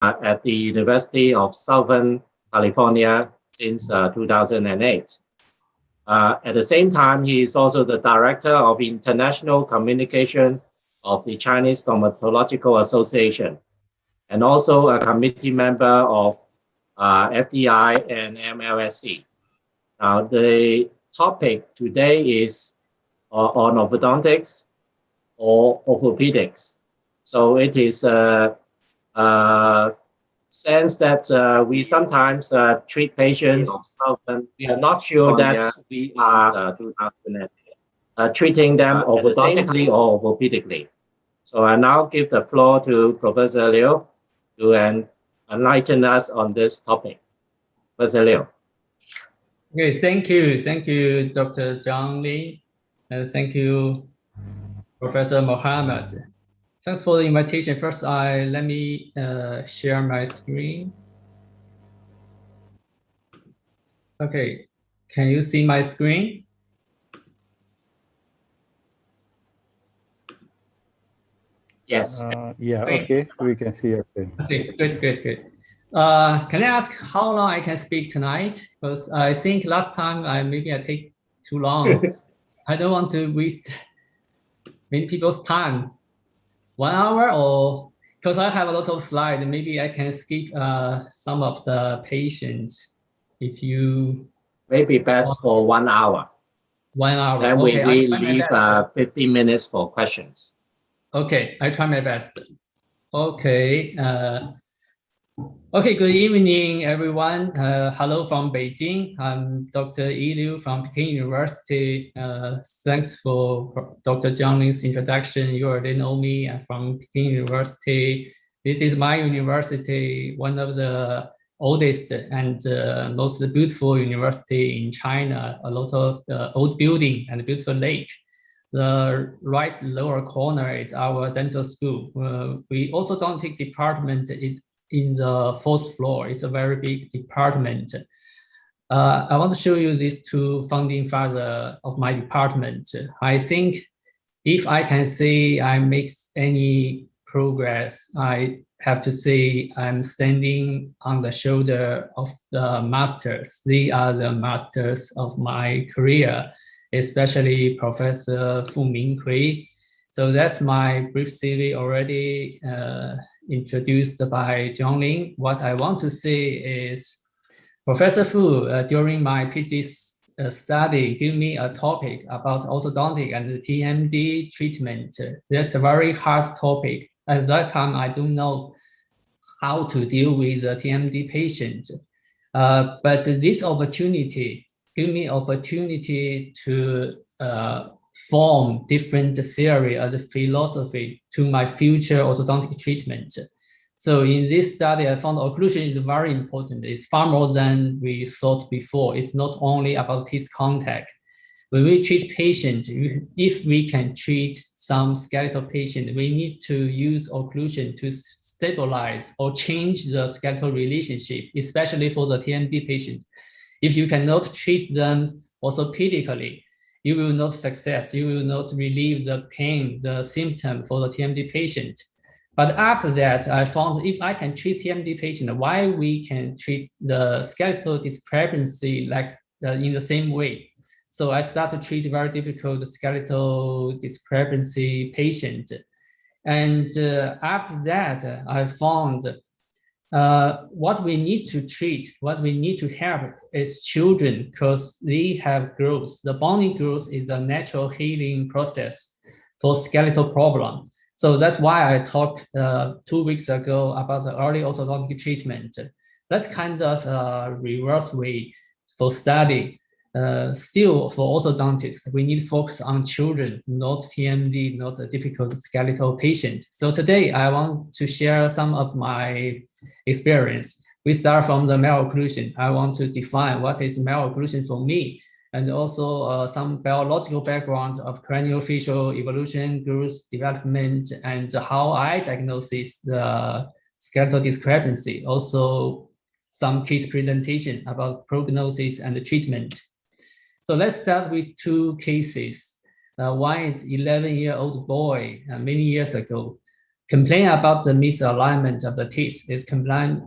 at the University of Southern California since 2008. At the same time, he is also the director of international communication of the Chinese Stomatological Association, and also a committee member of FDI and MLSC. Now, the topic today is on orthodontics or orthopedics. So it is a sense that we sometimes treat patients. We are not sure that we are treating them orthodontically or orthopedically. So I now give the floor to Professor Liu to enlighten us on this topic. Professor Liu. Okay, thank you, Dr. Zhang Li, and thank you, Professor Mohammed. Thanks for the invitation. First, let me share my screen. Okay, can you see my screen? Yes. Yeah, okay, we can see your screen. Okay, good. Can I ask how long I can speak tonight? Because I think last time maybe I take too long. I don't want to waste many people's time. 1 hour, or because I have a lot of slides, maybe I can skip some of the patients. If you maybe best for 1 hour. 1 hour. Then okay, we leave 15 minutes for questions. Okay, I try my best. Okay. Okay, good evening, everyone. Hello from Beijing. I'm Dr. Yi Liu from Peking University. Thanks for Dr. Zhang Li's introduction. You already know me. I'm from Peking University. This is my university, one of the oldest and most beautiful university in China. A lot of old building and beautiful lake. The right lower corner is our dental school. We orthodontic department is in the 4th floor. It's a very big department. I want to show you these two founding fathers of my department. I think if I can say I make any progress, I have to say I'm standing on the shoulder of the masters. They are the masters of my career, especially Professor Fu Minghui. So that's my brief CV already introduced by Zhang Li. What I want to say is Professor Fu, during my PhD study, gave me a topic about orthodontic and the TMD treatment. That's a very hard topic. At that time, I don't know how to deal with the TMD patient. But this opportunity gave me opportunity to form different theory and philosophy to my future orthodontic treatment. So in this study, I found occlusion is very important. It's far more than we thought before. It's not only about teeth contact. When we treat patients, if we can treat some skeletal patient, we need to use occlusion to stabilize or change the skeletal relationship, especially for the TMD patients. If you cannot treat them orthopedically, you will not success. You will not relieve the pain, the symptom for the TMD patient. But after that, I found if I can treat TMD patient, why we can treat the skeletal discrepancy like in the same way. So I started to treat very difficult skeletal discrepancy patient. And after that, I found what we need to treat, what we need to help is children because they have growth. The bony growth is a natural healing process for skeletal problem. So that's why I talked 2 weeks ago about the early orthodontic treatment. That's kind of a reverse way for study. Still for orthodontists, we need to focus on children, not TMD, not a difficult skeletal patient. So today I want to share some of my experience. We start from the malocclusion. I want to define what is malocclusion for me, and also some biological background of craniofacial evolution, growth, development, and how I diagnose the skeletal discrepancy. Also some case presentation about prognosis and the treatment. So let's start with 2 cases. One is 11-year-old boy many years ago complain about the misalignment of the teeth. It's complaint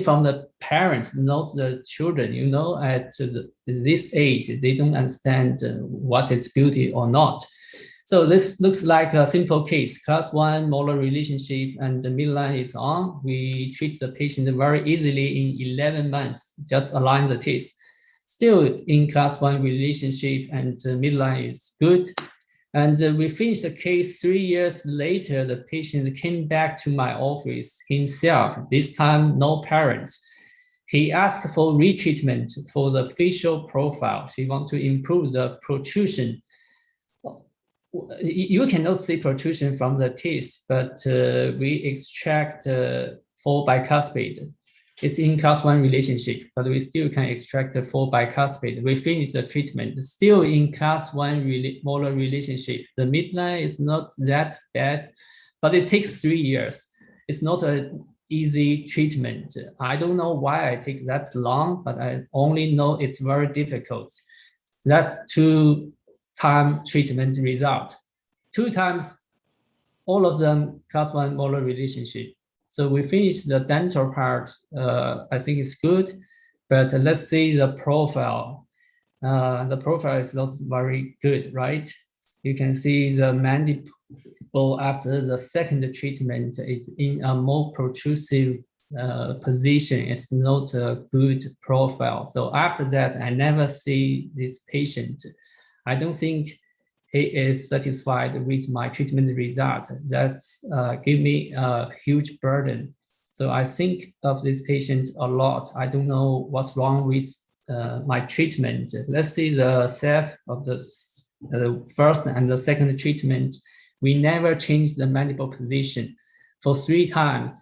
from the parents, not the children. You know, at this age, they don't understand what is beauty or not. So this looks like a simple case. Class 1 molar relationship and the midline is on. We treat the patient very easily in 11 months, just align the teeth. Still in class 1 relationship and the midline is good. And we finished the case 3 years later. The patient came back to my office himself, this time no parents. He asked for retreatment for the facial profile. He wants to improve the protrusion. You cannot see protrusion from the teeth, but we extract 4 bicuspid. It's in class 1 relationship, but we still can extract the 4 bicuspid. We finish the treatment, still in class 1 molar relationship. The midline is not that bad, but it takes 3 years. It's not an easy treatment. I don't know why I take that long, but I only know it's very difficult. That's 2-time treatment result. 2 times, all of them class 1 molar relationship. So we finished the dental part. I think it's good, but let's see the profile. The profile is not very good, right? You can see the mandible after the second treatment is in a more protrusive position. It's not a good profile. So after that, I never see this patient. I don't think he is satisfied with my treatment result. That's give me a huge burden. So I think of this patient a lot. I don't know what's wrong with my treatment. Let's see the self of the first and the second treatment. We never changed the mandible position. For 3 times,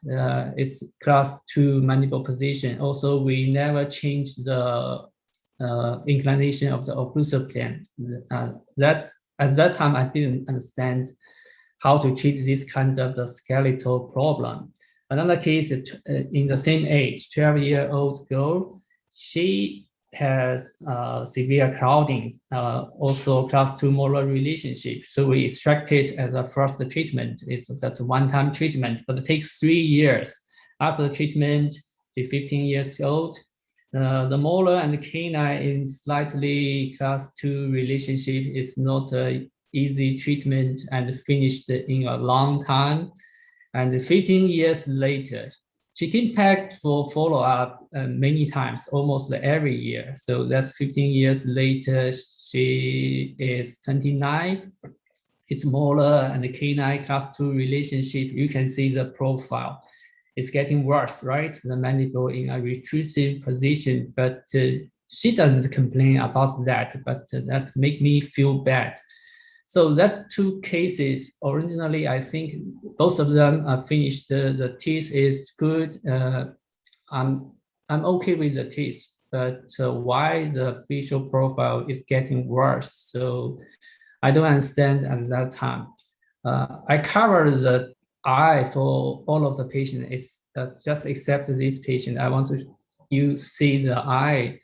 it's class 2 mandible position. Also, we never changed the inclination of the occlusal plane. At that time, I didn't understand how to treat this kind of the skeletal problem. Another case in the same age, 12-year-old girl, she has severe crowding, also class 2 molar relationship. So we extract it as a first treatment. That's a 1-time treatment, but it takes 3 years. After the treatment, she's 15 years old. The molar and the canine in slightly class 2 relationship is not an easy treatment and finished in a long time. And 15 years later, she came back for follow-up many times, almost every year. So that's 15 years later, she is 29. It's molar and the canine class 2 relationship. You can see the profile. It's getting worse, right? The mandible in a retrusive position, but she doesn't complain about that, but that makes me feel bad. So that's 2 cases. Originally, I think both of them are finished. The teeth is good. I'm okay with the teeth, but why the facial profile is getting worse? So I don't understand at that time. I covered the eye for all of the patients. It's just except this patient. I want you see the eye.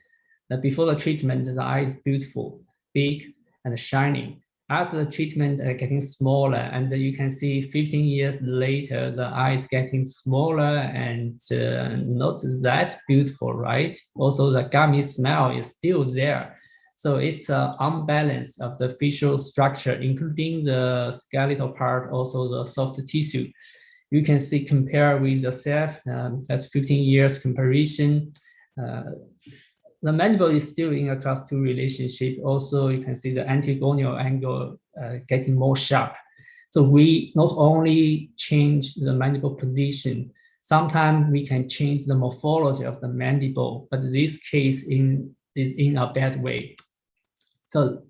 Before the treatment, the eye is beautiful, big, and shining. After the treatment, getting smaller, and you can see 15 years later, the eye is getting smaller and not that beautiful, right? Also, the gummy smile is still there. So it's an unbalance of the facial structure, including the skeletal part, also the soft tissue. You can see compare with the self, that's 15 years comparison. The mandible is still in a class 2 relationship. Also, you can see the antigonal angle getting more sharp. So we not only change the mandible position, sometimes we can change the morphology of the mandible, but this case is in a bad way. So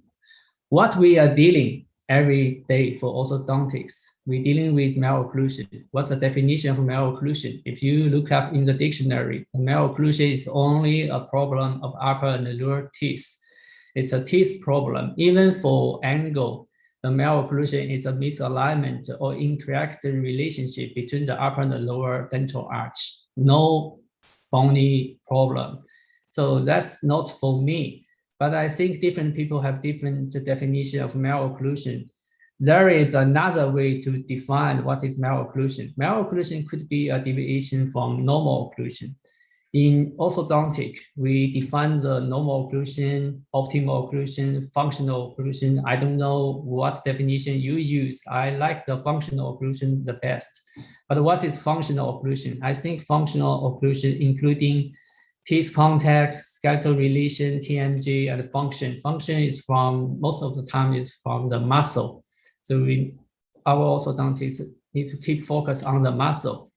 what we are dealing every day for orthodontics, we're dealing with malocclusion. What's the definition of malocclusion? If you look up in the dictionary, malocclusion is only a problem of upper and lower teeth. It's a teeth problem. Even for angle, the malocclusion is a misalignment or incorrect relationship between the upper and the lower dental arch. No bony problem. So that's not for me. But I think different people have different definition of malocclusion. there is another way to define what is malocclusion. Malocclusion could be a deviation from normal occlusion. In orthodontic, we define the normal occlusion, optimal occlusion, functional occlusion. I don't know what definition you use. I like the functional occlusion the best. But what is functional occlusion? I think functional occlusion, including teeth contact, skeletal relation, TMJ, and function. Function is from, most of the time, is from the muscle. So our orthodontics need to keep focus on the muscle.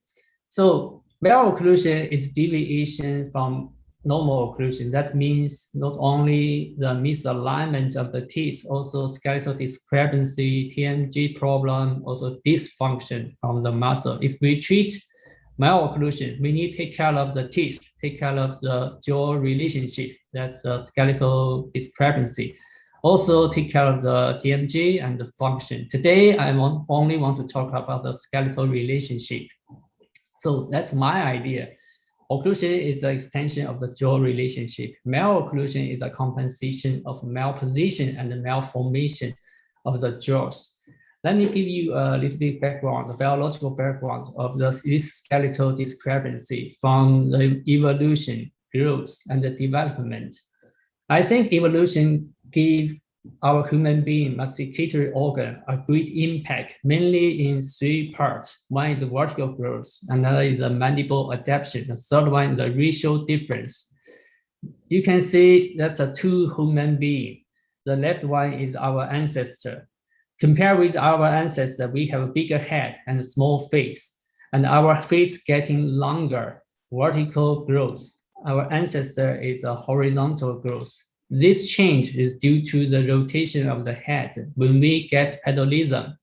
So malocclusion is deviation from normal occlusion. That means not only the misalignment of the teeth, also skeletal discrepancy, TMJ problem, also dysfunction from the muscle. If we treat malocclusion, we need to take care of the teeth, take care of the jaw relationship, that's the skeletal discrepancy. Also take care of the TMJ and the function. Today, I only want to talk about the skeletal relationship. So that's my idea. Occlusion is an extension of the jaw relationship. Malocclusion is a compensation of malposition and the malformation of the jaws. Let me give you a little bit background, the biological background of this skeletal discrepancy from the evolution, growth, and the development. I think evolution gave our human being masticatory organ a great impact, mainly in 3 parts. One is the vertical growth, another is the mandible adaptation, the third one is the racial difference. You can see that's a 2 human being. The left one is our ancestor. Compared with our ancestor, we have a bigger head and a small face, and our face getting longer, vertical growth. Our ancestor is a horizontal growth. This change is due to the rotation of the head when we get pedalism.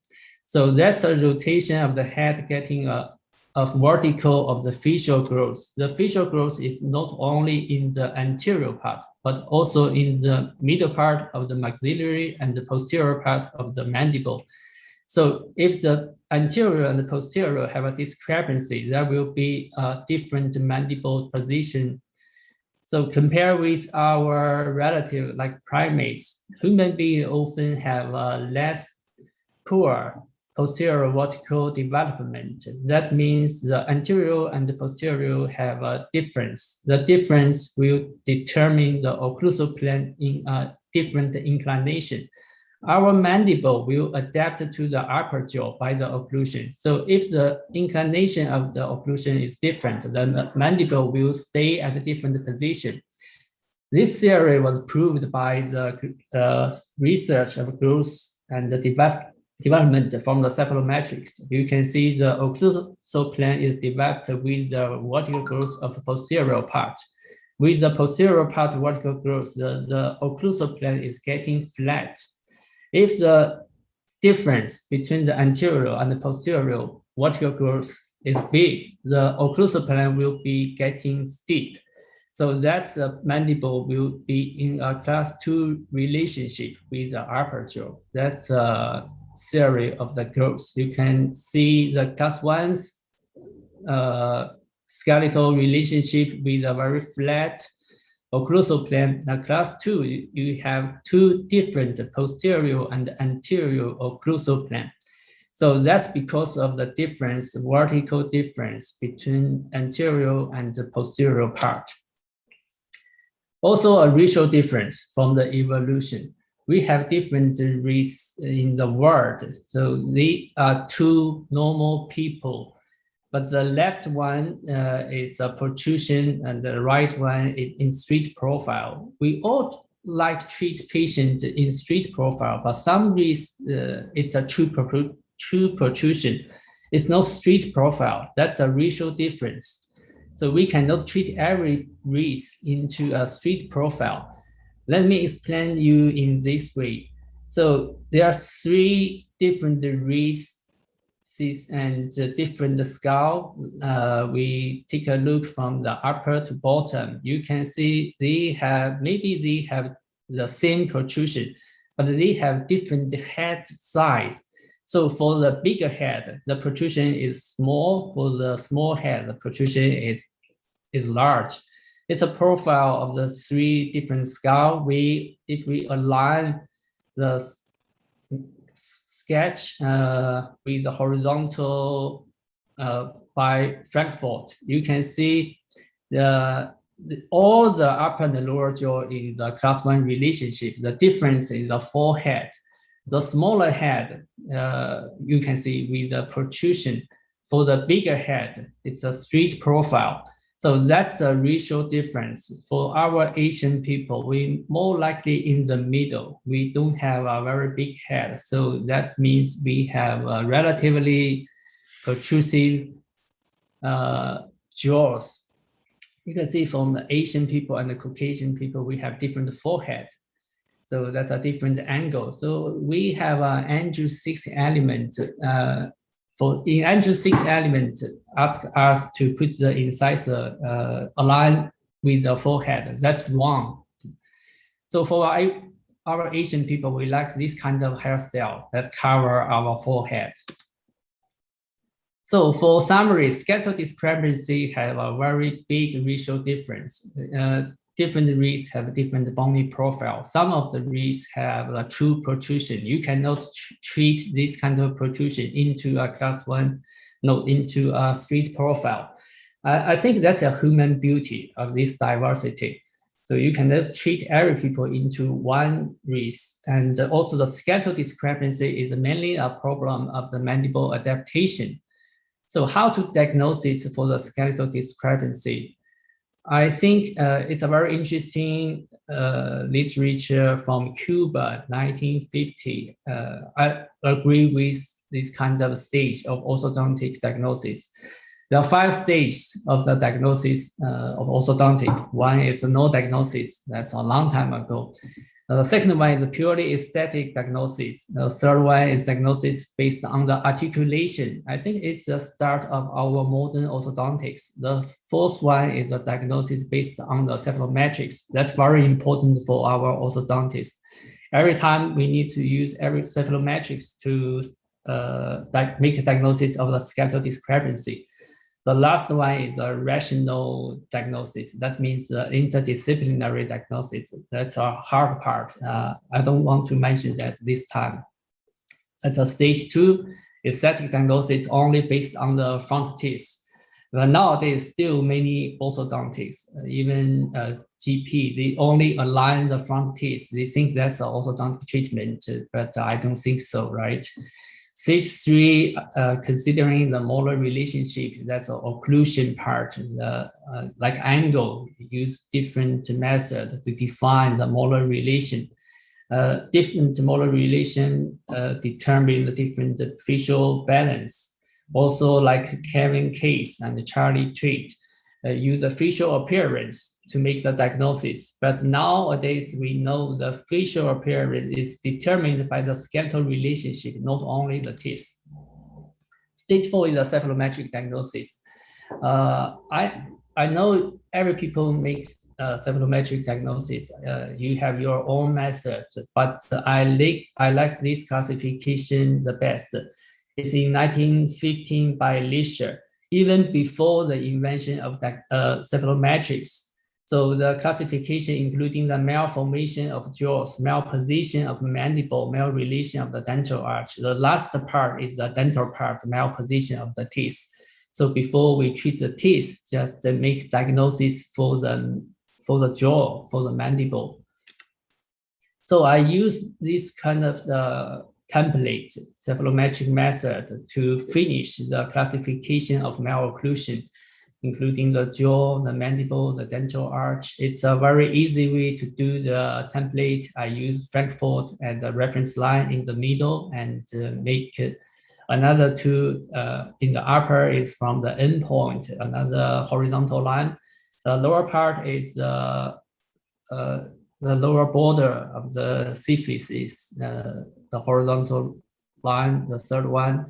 So that's a rotation of the head getting a vertical of the facial growth. The facial growth is not only in the anterior part, but also in the middle part of the maxillary and the posterior part of the mandible. So if the anterior and the posterior have a discrepancy, there will be a different mandible position. So compare with our relative like primates, human beings often have a less poor posterior vertical development. That means the anterior and the posterior have a difference. The difference will determine the occlusal plane in a different inclination. Our mandible will adapt to the upper jaw by the occlusion. So if the inclination of the occlusion is different, then the mandible will stay at a different position. This theory was proved by the research of growth and the development from the cephalometrics. You can see the occlusal plane is developed with the vertical growth of the posterior part. With the posterior part vertical growth, the occlusal plane is getting flat. If the difference between the anterior and the posterior vertical growth is big, the occlusal plane will be getting steep. So that the mandible will be in a class 2 relationship with the upper jaw. That's a theory of the growth. You can see the class 1's skeletal relationship with a very flat occlusal plane. Now class 2, you have 2 different posterior and anterior occlusal plane. So that's because of the difference, vertical difference between anterior and the posterior part. Also a racial difference from the evolution. We have different races in the world. So they are 2 normal people. But the left one is a protrusion and the right one is in straight profile. We all like treat patients in straight profile, but some race it's a true protrusion. It's not straight profile. That's a racial difference. So we cannot treat every race into a straight profile. Let me explain you in this way. So there are 3 different races and different skull. We take a look from the upper to bottom. You can see maybe they have the same protrusion, but they have different head size. So for the bigger head, the protrusion is small. For the small head, the protrusion is large. It's a profile of the 3 different skull. If we align the sketch with the horizontal by Frankfurt. You can see all the upper and the lower jaw in the class 1 relationship. The difference is the forehead. The smaller head, you can see with the protrusion. For the bigger head, it's a straight profile. So that's a racial difference. For our Asian people, we more likely in the middle. We don't have a very big head. So that means we have a relatively protrusive jaws. You can see from the Asian people and the Caucasian people, we have different forehead. So that's a different angle. So we have an Andrew 6 element. In Andrew 6 element, ask us to put the incisor align with the forehead. That's wrong. So for our Asian people, we like this kind of hairstyle that cover our forehead. So for summary, skeletal discrepancy have a very big racial difference. Different races have different bony profile. Some of the races have a true protrusion. You cannot treat this kind of protrusion into a class 1, no, into a straight profile. I think that's a human beauty of this diversity. So you cannot treat every people into one race. And also the skeletal discrepancy is mainly a problem of the mandible adaptation. So how to diagnose this for the skeletal discrepancy? I think it's a very interesting literature from Cuba, 1950. I agree with this kind of stage of orthodontic diagnosis. There are 5 stages of the diagnosis of orthodontic. One is no diagnosis, that's a long time ago. The second one is purely aesthetic diagnosis. The third one is diagnosis based on the articulation. I think it's the start of our modern orthodontics. The fourth one is a diagnosis based on the cephalometrics. That's very important for our orthodontists. Every time we need to use every cephalometrics to make a diagnosis of the skeletal discrepancy. The last one is the rational diagnosis. That means the interdisciplinary diagnosis. That's a hard part. I don't want to mention that this time. That's a stage 2, aesthetic diagnosis only based on the front teeth. But nowadays, still many orthodontics, even GP, they only align the front teeth. They think that's an orthodontic treatment, but I don't think so, right? Stage 3, considering the molar relationship, that's an occlusion part, like angle, use different method to define the molar relation. Different molar relation determine the different facial balance. Also like Kevin Case and Charlie Treat use a facial appearance to make the diagnosis. But nowadays, we know the facial appearance is determined by the skeletal relationship, not only the teeth. Stage 4 is a cephalometric diagnosis. I know every people make cephalometric diagnosis. You have your own method, but I like this classification the best. It's in 1915 by Lisher, even before the invention of cephalometrics. So the classification including the malformation of jaws, malposition of mandible, malrelation of the dental arch. The last part is the dental part, malposition of the teeth. So before we treat the teeth, just make diagnosis for the jaw, for the mandible. So I use this kind of the template, cephalometric method to finish the classification of malocclusion, including the jaw, the mandible, the dental arch. It's a very easy way to do the template. I use Frankfurt as a reference line in the middle and make another 2 in the upper is from the end point, another horizontal line. The lower part is the lower border of the syphilis is the horizontal line, the third one.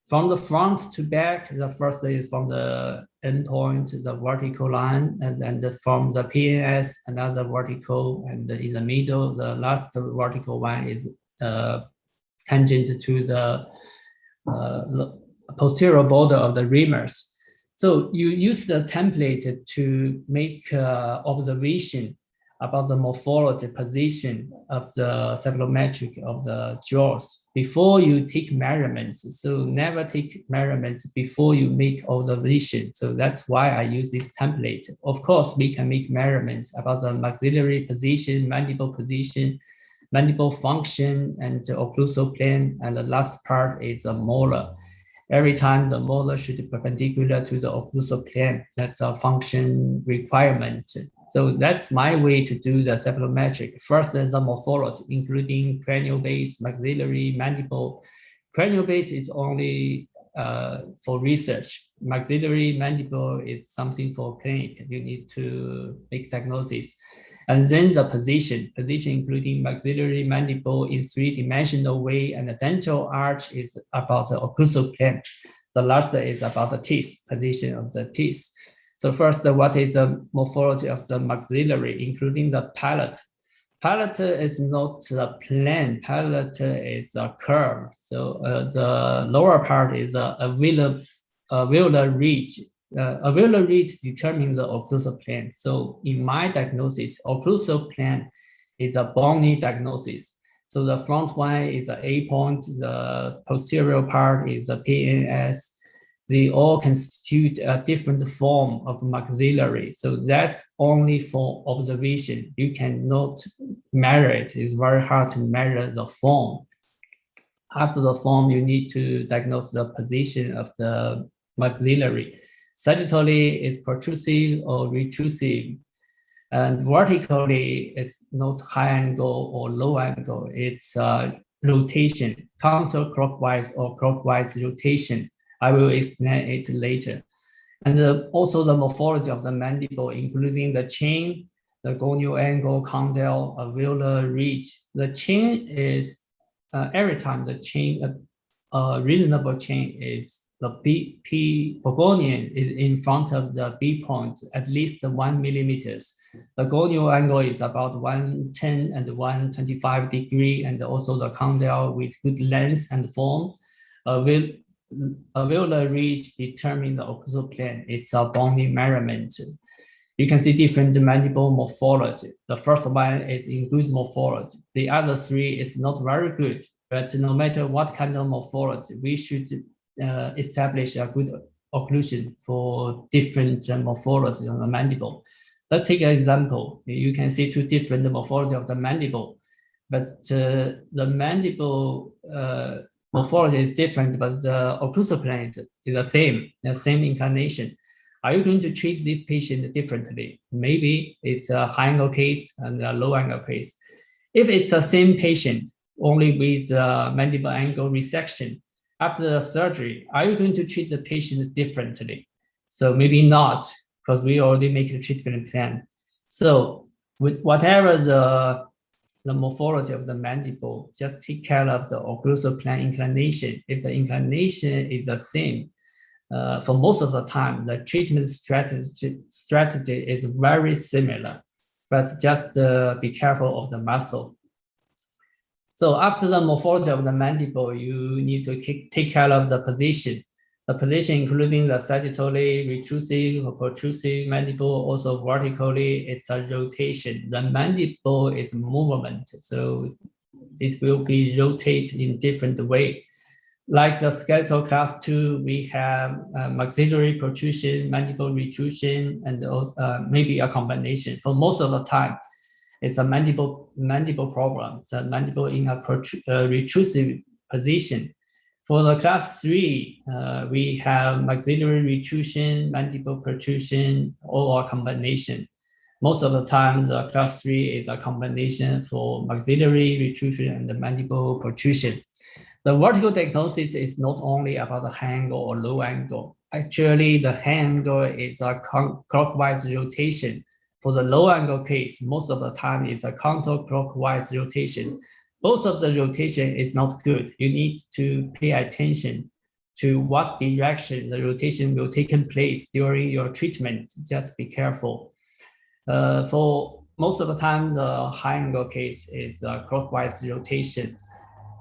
From the front to back, the first is from the end point, the vertical line, and then from the PNS, another vertical, and in the middle, the last vertical one is tangent to the posterior border of the remus. So you use the template to make observation about the morphology position of the cephalometric of the jaws before you take measurements. So never take measurements before you make all the vision. So that's why I use this template. Of course, we can make measurements about the maxillary position, mandible function, and the occlusal plane. And the last part is the molar. Every time the molar should be perpendicular to the occlusal plane. That's a function requirement. So that's my way to do the cephalometric. First is the morphology, including cranial base, maxillary, mandible. Cranial base is only for research. Maxillary, mandible is something for clinic. You need to make diagnosis. And then the position including maxillary, mandible in three-dimensional way, and the dental arch is about the occlusal plane. The last is about the teeth, position of the teeth. So first, what is the morphology of the maxillary, including the palate? Palate is not a plane, palate is a curve. So the lower part is a alveolar ridge. Alveolar ridge determines the occlusal plane. So in my diagnosis, occlusal plane is a bony diagnosis. So the front one is the A point, the posterior part is the PNS. They all constitute a different form of maxillary. So that's only for observation. You cannot measure it. It's very hard to measure the form. After the form, you need to diagnose the position of the maxillary. Sagittally is protrusive or retrusive. And vertically is not high angle or low angle. It's rotation, counterclockwise or clockwise rotation. I will explain it later. And also the morphology of the mandible, including the chin, the gonial angle, condyle, alveolar ridge. The chin is, every time the chin, reasonable chin is the P Pogonian is in front of the B point, at least 1 millimeters. The gonial angle is about 110 and 125 degree, and also the condyle with good length and form. Alveolar ridge determine the occlusal plane. It's a bony measurement. You can see different mandible morphology. The first one is in good morphology. The other three is not very good, but no matter what kind of morphology, we should establish a good occlusion for different morphology on the mandible. Let's take an example. You can see two different morphology of the mandible, but the mandible morphology is different, but the occlusal plane is the same inclination. Are you going to treat this patient differently? Maybe it's a high angle case and a low angle case. If it's the same patient, only with mandible angle resection, after the surgery, are you going to treat the patient differently? So maybe not, because we already make the treatment plan. So with whatever the morphology of the mandible, just take care of the occlusal plane inclination. If the inclination is the same, for most of the time, the treatment strategy is very similar, but just be careful of the muscle. So after the morphology of the mandible, you need to take care of the position. The position including the sagittally, retrusive, or protrusive mandible, also vertically, it's a rotation. The mandible is movement, so it will be rotated in different way. Like the skeletal class 2, we have maxillary protrusion, mandible retrusion, and maybe a combination. For most of the time, it's a mandible problem. The mandible in a retrusive position. For the class 3, we have maxillary retrusion, mandible protrusion, or a combination. Most of the time, the class 3 is a combination for maxillary retrusion and the mandible protrusion. The vertical diagnosis is not only about the high angle or low angle. Actually, the high angle is a clockwise rotation. For the low angle case, most of the time it's a counterclockwise rotation. Both of the rotation is not good. You need to pay attention to what direction the rotation will take place during your treatment. Just be careful. For most of the time, the high angle case is a clockwise rotation,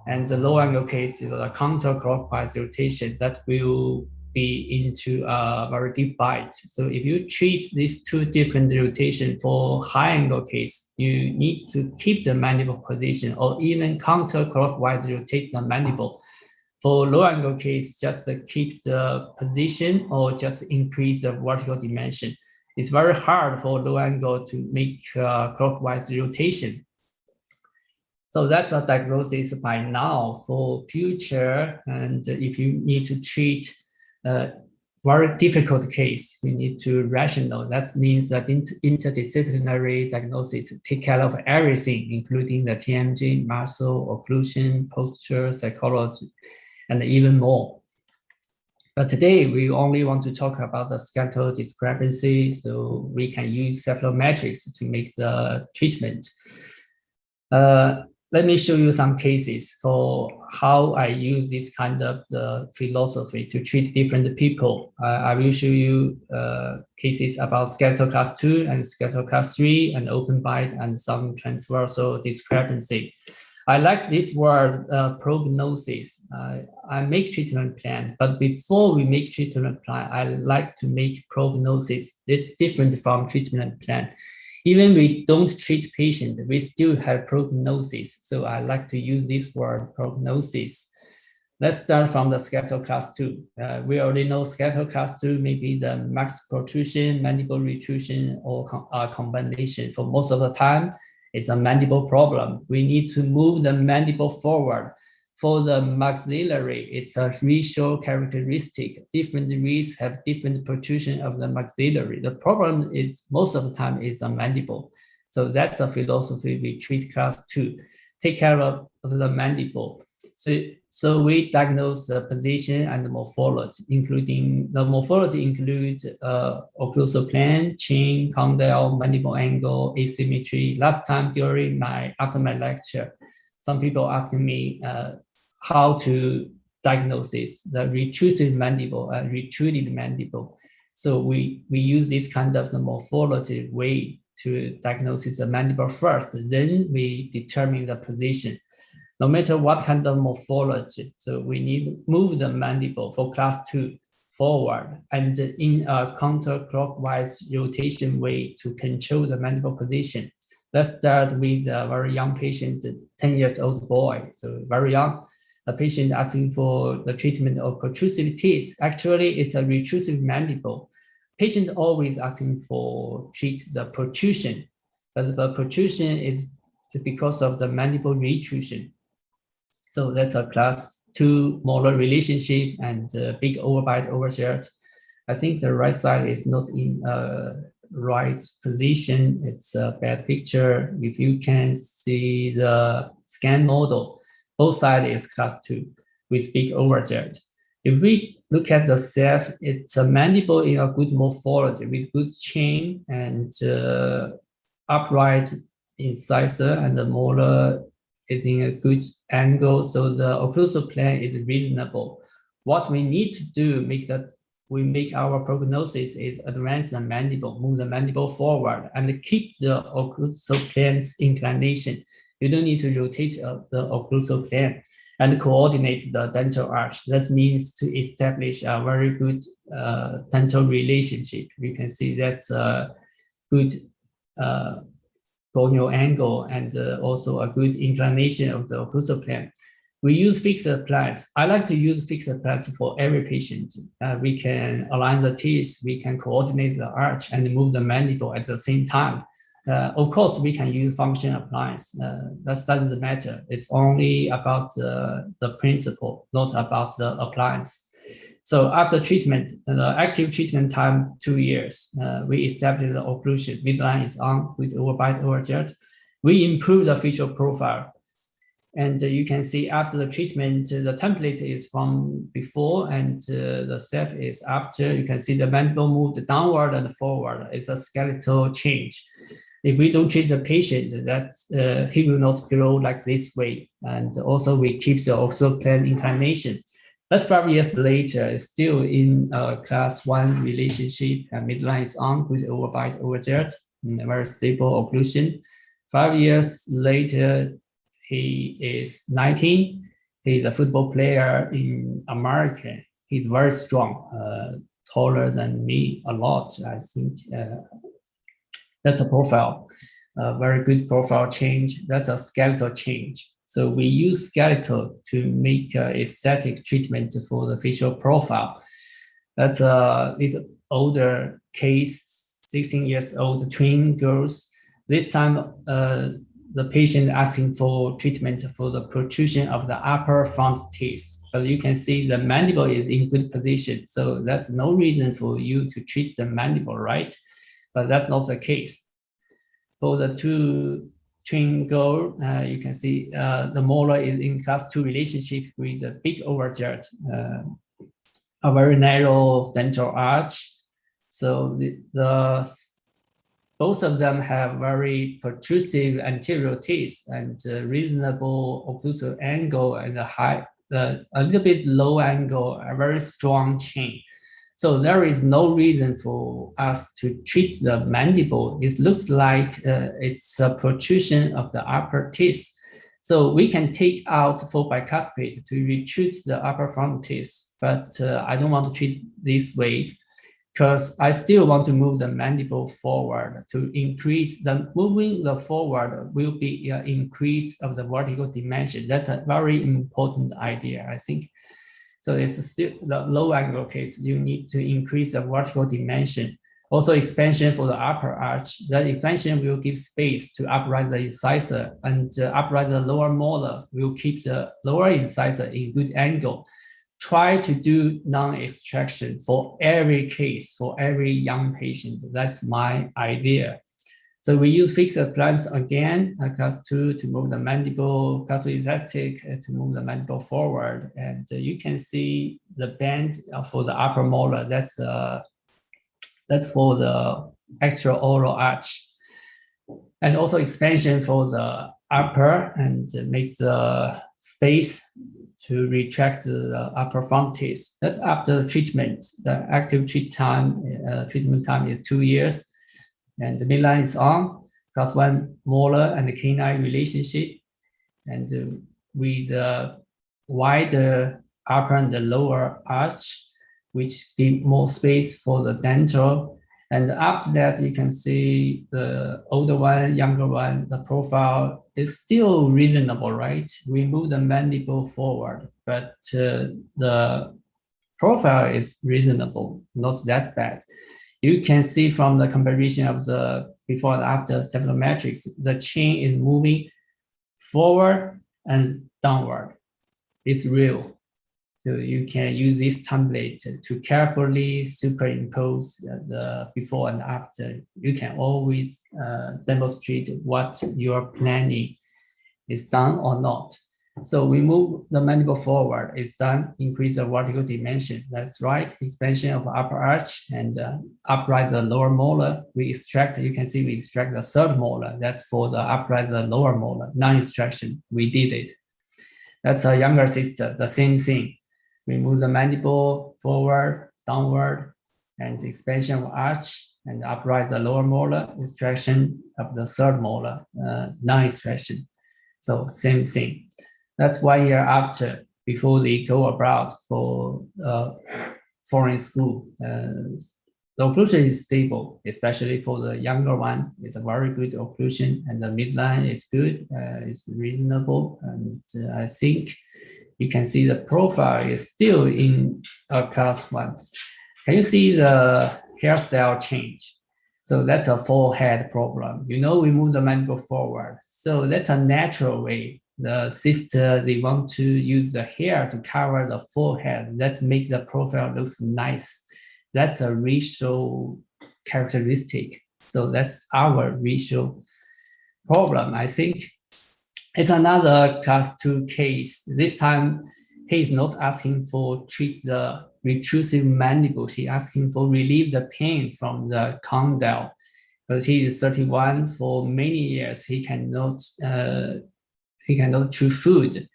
and the low angle case is a counterclockwise rotation that will be into a very deep bite. So if you treat these two different rotation for high angle case, you need to keep the mandible position or even counterclockwise rotate the mandible. For low angle case, just keep the position or just increase the vertical dimension. It's very hard for low angle to make clockwise rotation. So that's a diagnosis by now. For future, and if you need to treat very difficult case, you need to rational. That means that interdisciplinary diagnosis take care of everything, including the TMJ, muscle, occlusion, posture, psychology, and even more. But today we only want to talk about the skeletal discrepancy, so we can use several metrics to make the treatment. Let me show you some cases for how I use this kind of philosophy to treat different people. I will show you cases about skeletal class 2 and skeletal class 3 and open bite and some transversal discrepancy. I like this word prognosis. I make treatment plan, but before we make treatment plan, I like to make prognosis. It's different from treatment plan. Even we don't treat patient, we still have prognosis. So I like to use this word prognosis. Let's start from the skeletal class 2. We already know skeletal class 2 may be the max protrusion, mandible retrusion, or combination. For most of the time, it's a mandible problem. We need to move the mandible forward. For the maxillary, it's a racial characteristic. Different races have different protrusion of the maxillary. The problem is most of the time is a mandible. So that's a philosophy we treat class 2. Take care of the mandible. So we diagnose the position and the morphology, including the morphology includes occlusal plane, chin, condyle, mandible angle, asymmetry. Last time during after my lecture, some people asking me how to diagnose this, the retrusive mandible and retruded mandible. So we use this kind of the morphology way to diagnose the mandible first, then we determine the position. No matter what kind of morphology, so we need to move the mandible for class 2 forward and in a counterclockwise rotation way to control the mandible position. Let's start with a very young patient, 10 years old boy, so very young. A patient asking for the treatment of protrusive teeth. Actually, it's a retrusive mandible. Patient always asking for treat the protrusion, but the protrusion is because of the mandible retrusion. So that's a class 2 molar relationship and big overbite overshared. I think the right side is not in right position. It's a bad picture. If you can see the scan model, both sides is class 2 with big overjet. If we look at the self, it's a mandible in a good morphology with good chin and upright incisor, and the molar is in a good angle. So the occlusal plane is reasonable. What we need to do we make our prognosis is advance the mandible, move the mandible forward, and keep the occlusal plane's inclination. You don't need to rotate the occlusal plane and coordinate the dental arch. That means to establish a very good dental relationship. We can see that's a good gonal angle and also a good inclination of the occlusal plane. We use fixed plans. I like to use fixed plans for every patient. We can align the teeth, we can coordinate the arch and move the mandible at the same time. Of course, we can use function appliance. That doesn't matter. It's only about the principle, not about the appliance. So after treatment, the active treatment time 2 years, we established the occlusion. Midline is on with overbite overjet. We improve the facial profile. And you can see after the treatment, the template is from before and the self is after. You can see the mandible moved downward and forward. It's a skeletal change. If we don't treat the patient, that he will not grow like this way. And also we keep the occlusal plane inclination. That's 5 years later, still in a class 1 relationship, and midline is on with overbite overjet, very stable occlusion. 5 years later, he is 19. He's a football player in America. he's very strong, taller than me a lot. I think that's a profile, very good profile change. That's a skeletal change. So we use skeletal to make aesthetic treatment for the facial profile. That's a little older case, 16 years old, twin girls. This time, the patient asking for treatment for the protrusion of the upper front teeth. But you can see the mandible is in good position. So that's no reason for you to treat the mandible, right? But that's not the case. For the two twin girl, you can see the molar is in class 2 relationship with a big overjet, a very narrow dental arch. So both of them have very protrusive anterior teeth and reasonable occlusal angle and a little bit low angle, a very strong chin. So there is no reason for us to treat the mandible. It looks like it's a protrusion of the upper teeth. So we can take out full bicuspid to retreat the upper front teeth, but I don't want to treat this way because I still want to move the mandible forward to increase moving the forward will be an increase of the vertical dimension. That's a very important idea, I think. So it's still the low angle case, you need to increase the vertical dimension. Also expansion for the upper arch. That expansion will give space to upright the incisor, and upright the lower molar will keep the lower incisor in good angle. Try to do non-extraction for every case, for every young patient. That's my idea. So we use fixed appliance again, class 2 to move the mandible, class 2 elastic to move the mandible forward. And you can see the bend for the upper molar. That's for the extraoral arch. And also expansion for the upper and make the space to retract the upper front teeth. That's after treatment. The active treatment time is 2 years. And the midline is on, class 1 molar and the canine relationship. And with the wider upper and the lower arch, which give more space for the dental. And after that, you can see the older one, younger one, the profile is still reasonable, right? We move the mandible forward, but the profile is reasonable, not that bad. You can see from the comparison of the before and after cephalometrics, the chin is moving forward and downward. It's real. So you can use this template to carefully superimpose the before and after. You can always demonstrate what your planning is done or not. So we move the mandible forward, it's done, increase the vertical dimension. That's right, expansion of upper arch and upright the lower molar. We extract, you can see we extract the third molar. That's for the upright the lower molar, non-extraction, we did it. That's a younger sister, the same thing. We move the mandible forward, downward, and expansion of arch and upright the lower molar, extraction of the third molar, non-extraction. So same thing. That's 1 year after, before they go abroad for foreign school. The occlusion is stable, especially for the younger one. It's a very good occlusion, and the midline is good, it's reasonable, and I think you can see the profile is still in class 1. Can you see the hairstyle change? So that's a forehead problem. You know, we move the mandible forward. So that's a natural way. The sister, they want to use the hair to cover the forehead. That makes the profile looks nice. That's a racial characteristic. So that's our racial problem. I think it's another class 2 case. This time, he is not asking for treat the retrusive mandible. He's asking for relieve the pain from the condyle. Because he is 31 for many years, he cannot chew food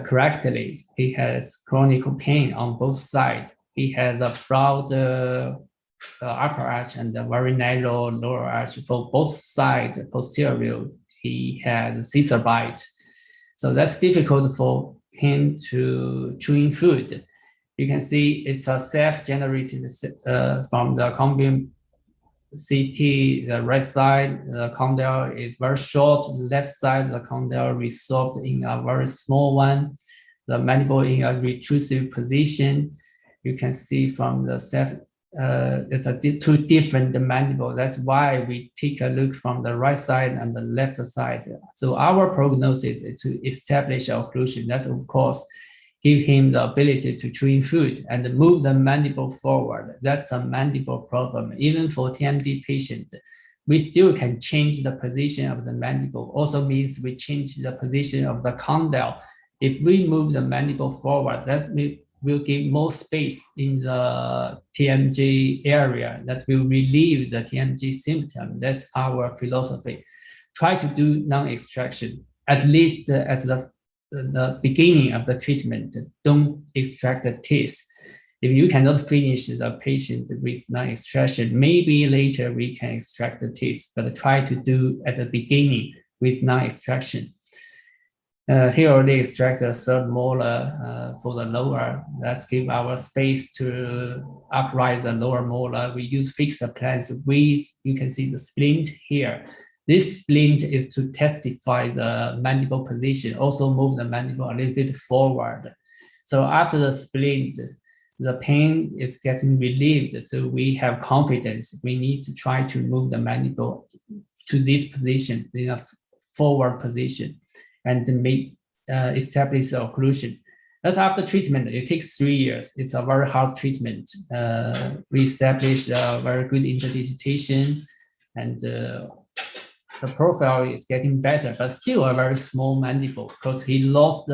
correctly. He has chronic pain on both sides. He has a broad upper arch and a very narrow lower arch for both sides posterior. He has a scissor bite. So that's difficult for him to chewing food. You can see it's a self-generated from the combine CT. The right side, the condyle is very short. The left side, the condyle resolved in a very small one. The mandible in a retrusive position. You can see from the it's two different mandible. That's why we take a look from the right side and the left side. So our prognosis is to establish occlusion. That of course give him the ability to chew food and move the mandible forward. That's a mandible problem. Even for TMD patient, we still can change the position of the mandible. Also means we change the position of the condyle. If we move the mandible forward, that will give more space in the TMJ area that will relieve the TMJ symptom. That's our philosophy. Try to do non-extraction, at least at the beginning of the treatment. Don't extract the teeth. If you cannot finish the patient with non-extraction, maybe later we can extract the teeth, but try to do at the beginning with non-extraction. Here already extract the third molar for the lower. Let's give our space to upright the lower molar. We use fixed plans with, you can see the splint here. This splint is to testify the mandible position, also move the mandible a little bit forward. So after the splint, the pain is getting relieved. So we have confidence. We need to try to move the mandible to this position, in a forward position, and establish the occlusion. That's after treatment. It takes 3 years. It's a very hard treatment. We established a very good interdigitation, and the profile is getting better, but still a very small mandible because he lost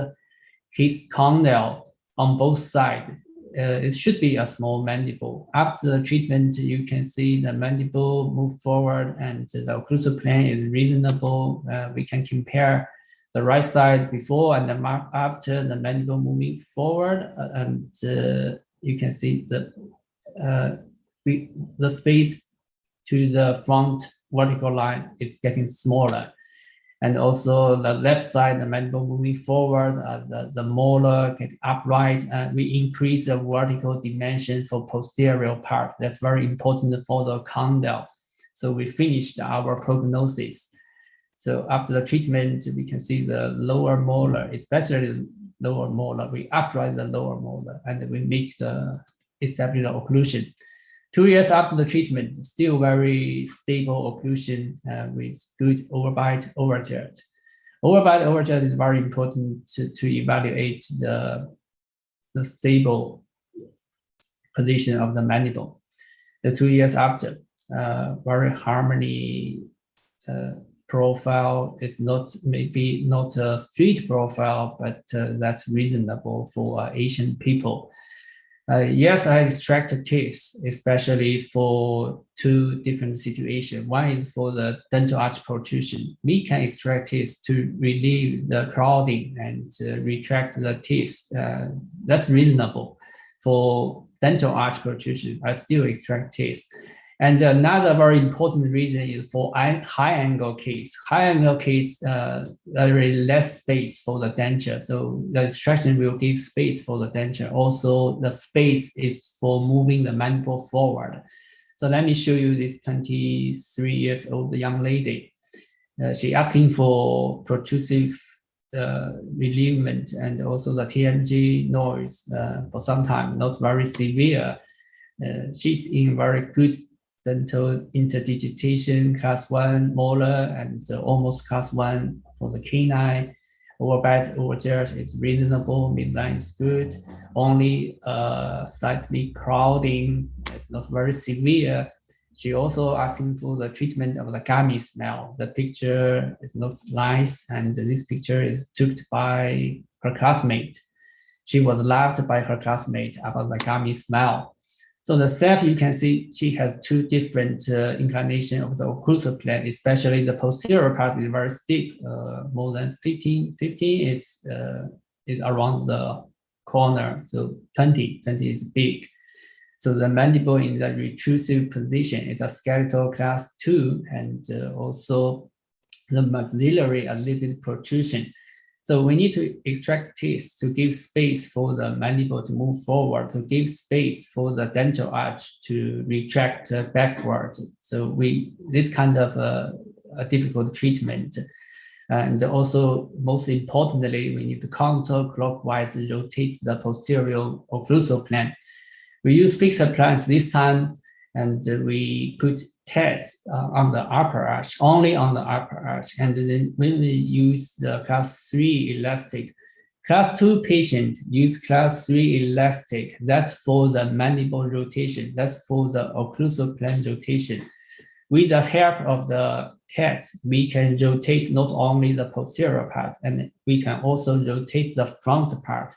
his condyle on both sides. It should be a small mandible. After the treatment, you can see the mandible move forward and the occlusal plane is reasonable. We can compare the right side before and after the mandible moving forward, and you can see the space to the front vertical line is getting smaller. And also the left side, the mandible moving forward, the molar get upright, and we increase the vertical dimension for posterior part. That's very important for the condyle. So we finished our prognosis. So after the treatment, we can see the lower molar, especially the lower molar. We upright the lower molar and we make establish the occlusion. 2 years after the treatment, still very stable occlusion with good overbite, overjet. Overbite, overjet is very important to evaluate the stable position of the mandible. The 2 years after, very harmony profile is maybe not a street profile, but that's reasonable for Asian people. Yes, I extract teeth, especially for two different situations. One is for the dental arch protrusion. We can extract teeth to relieve the crowding and retract the teeth. That's reasonable. For dental arch protrusion, I still extract teeth. And another very important reason is for high angle case. High angle case, there is less space for the denture. So the extraction will give space for the denture. Also, the space is for moving the mandible forward. So let me show you this 23 years old young lady. She asking for protrusive relievement and also the TMJ noise for some time, not very severe. She's in very good dental interdigitation, class 1 molar, and almost class 1 for the canine. Overbite, overjet is reasonable, midline is good. Only slightly crowding, it's not very severe. She also asking for the treatment of the gummy smell. The picture is not nice, and this picture is took by her classmate. She was laughed by her classmate about the gummy smell. So the self, you can see she has two different inclination of the occlusal plane, especially the posterior part is very steep, more than 15 is around the corner, so 20 is big. So the mandible in the retrusive position is a skeletal class 2, and also the maxillary a little bit protrusion. So we need to extract teeth to give space for the mandible to move forward, to give space for the dental arch to retract backward. So this kind of a difficult treatment. And also, most importantly, we need to counterclockwise rotate the posterior occlusal plane. We use fixed appliance this time, and we put tests on the upper arch, only on the upper arch. And then when we use the class 3 elastic, class 2 patient use class 3 elastic. That's for the mandible rotation. That's for the occlusal plane rotation. With the help of the test, we can rotate not only the posterior part, and we can also rotate the front part.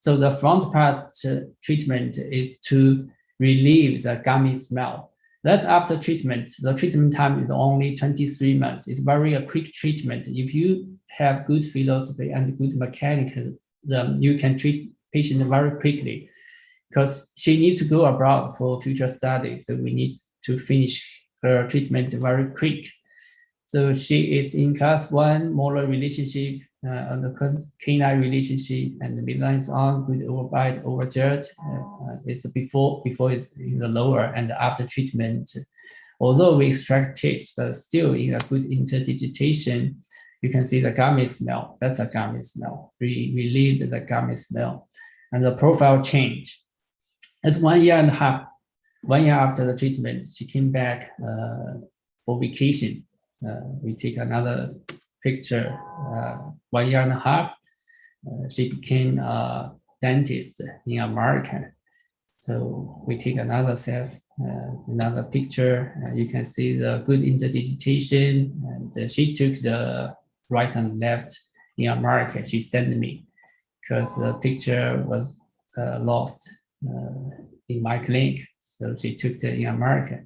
So the front part treatment is to relieve the gummy smell. That's after treatment. The treatment time is only 23 months. It's very a quick treatment. If you have good philosophy and good mechanics, you can treat patient very quickly, because she needs to go abroad for future study. So we need to finish her treatment very quick. So she is in class 1 molar relationship, on the canine relationship, and the midline is on with overbite, overjet. It's before it's in the lower and after treatment. Although we extract teeth, but still in a good interdigitation, you can see the gummy smell. That's a gummy smell. We relieve the gummy smell, and the profile change. It's 1 year and a half. 1 year after the treatment, she came back for vacation. We take another picture. 1 year and a half, she became a dentist in America. So we take another another picture. You can see the good interdigitation, and she took the right and left in America. She sent me because the picture was lost in my clinic. So she took it in America.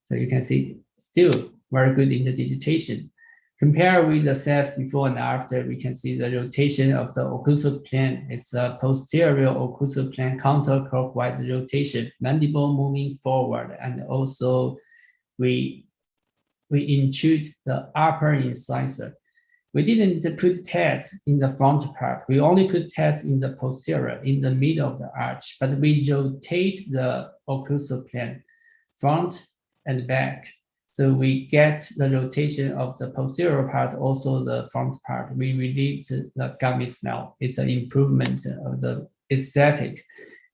So you can see still very good interdigitation. Compare with the self before and after, we can see the rotation of the occlusal plane. It's a posterior occlusal plane counterclockwise rotation, mandible moving forward, and also we intrude the upper incisor. We didn't put tests in the front part. We only put tests in the posterior, in the middle of the arch, but we rotate the occlusal plane, front and back. So we get the rotation of the posterior part, also the front part. We relieve the gummy smell. It's an improvement of the aesthetic.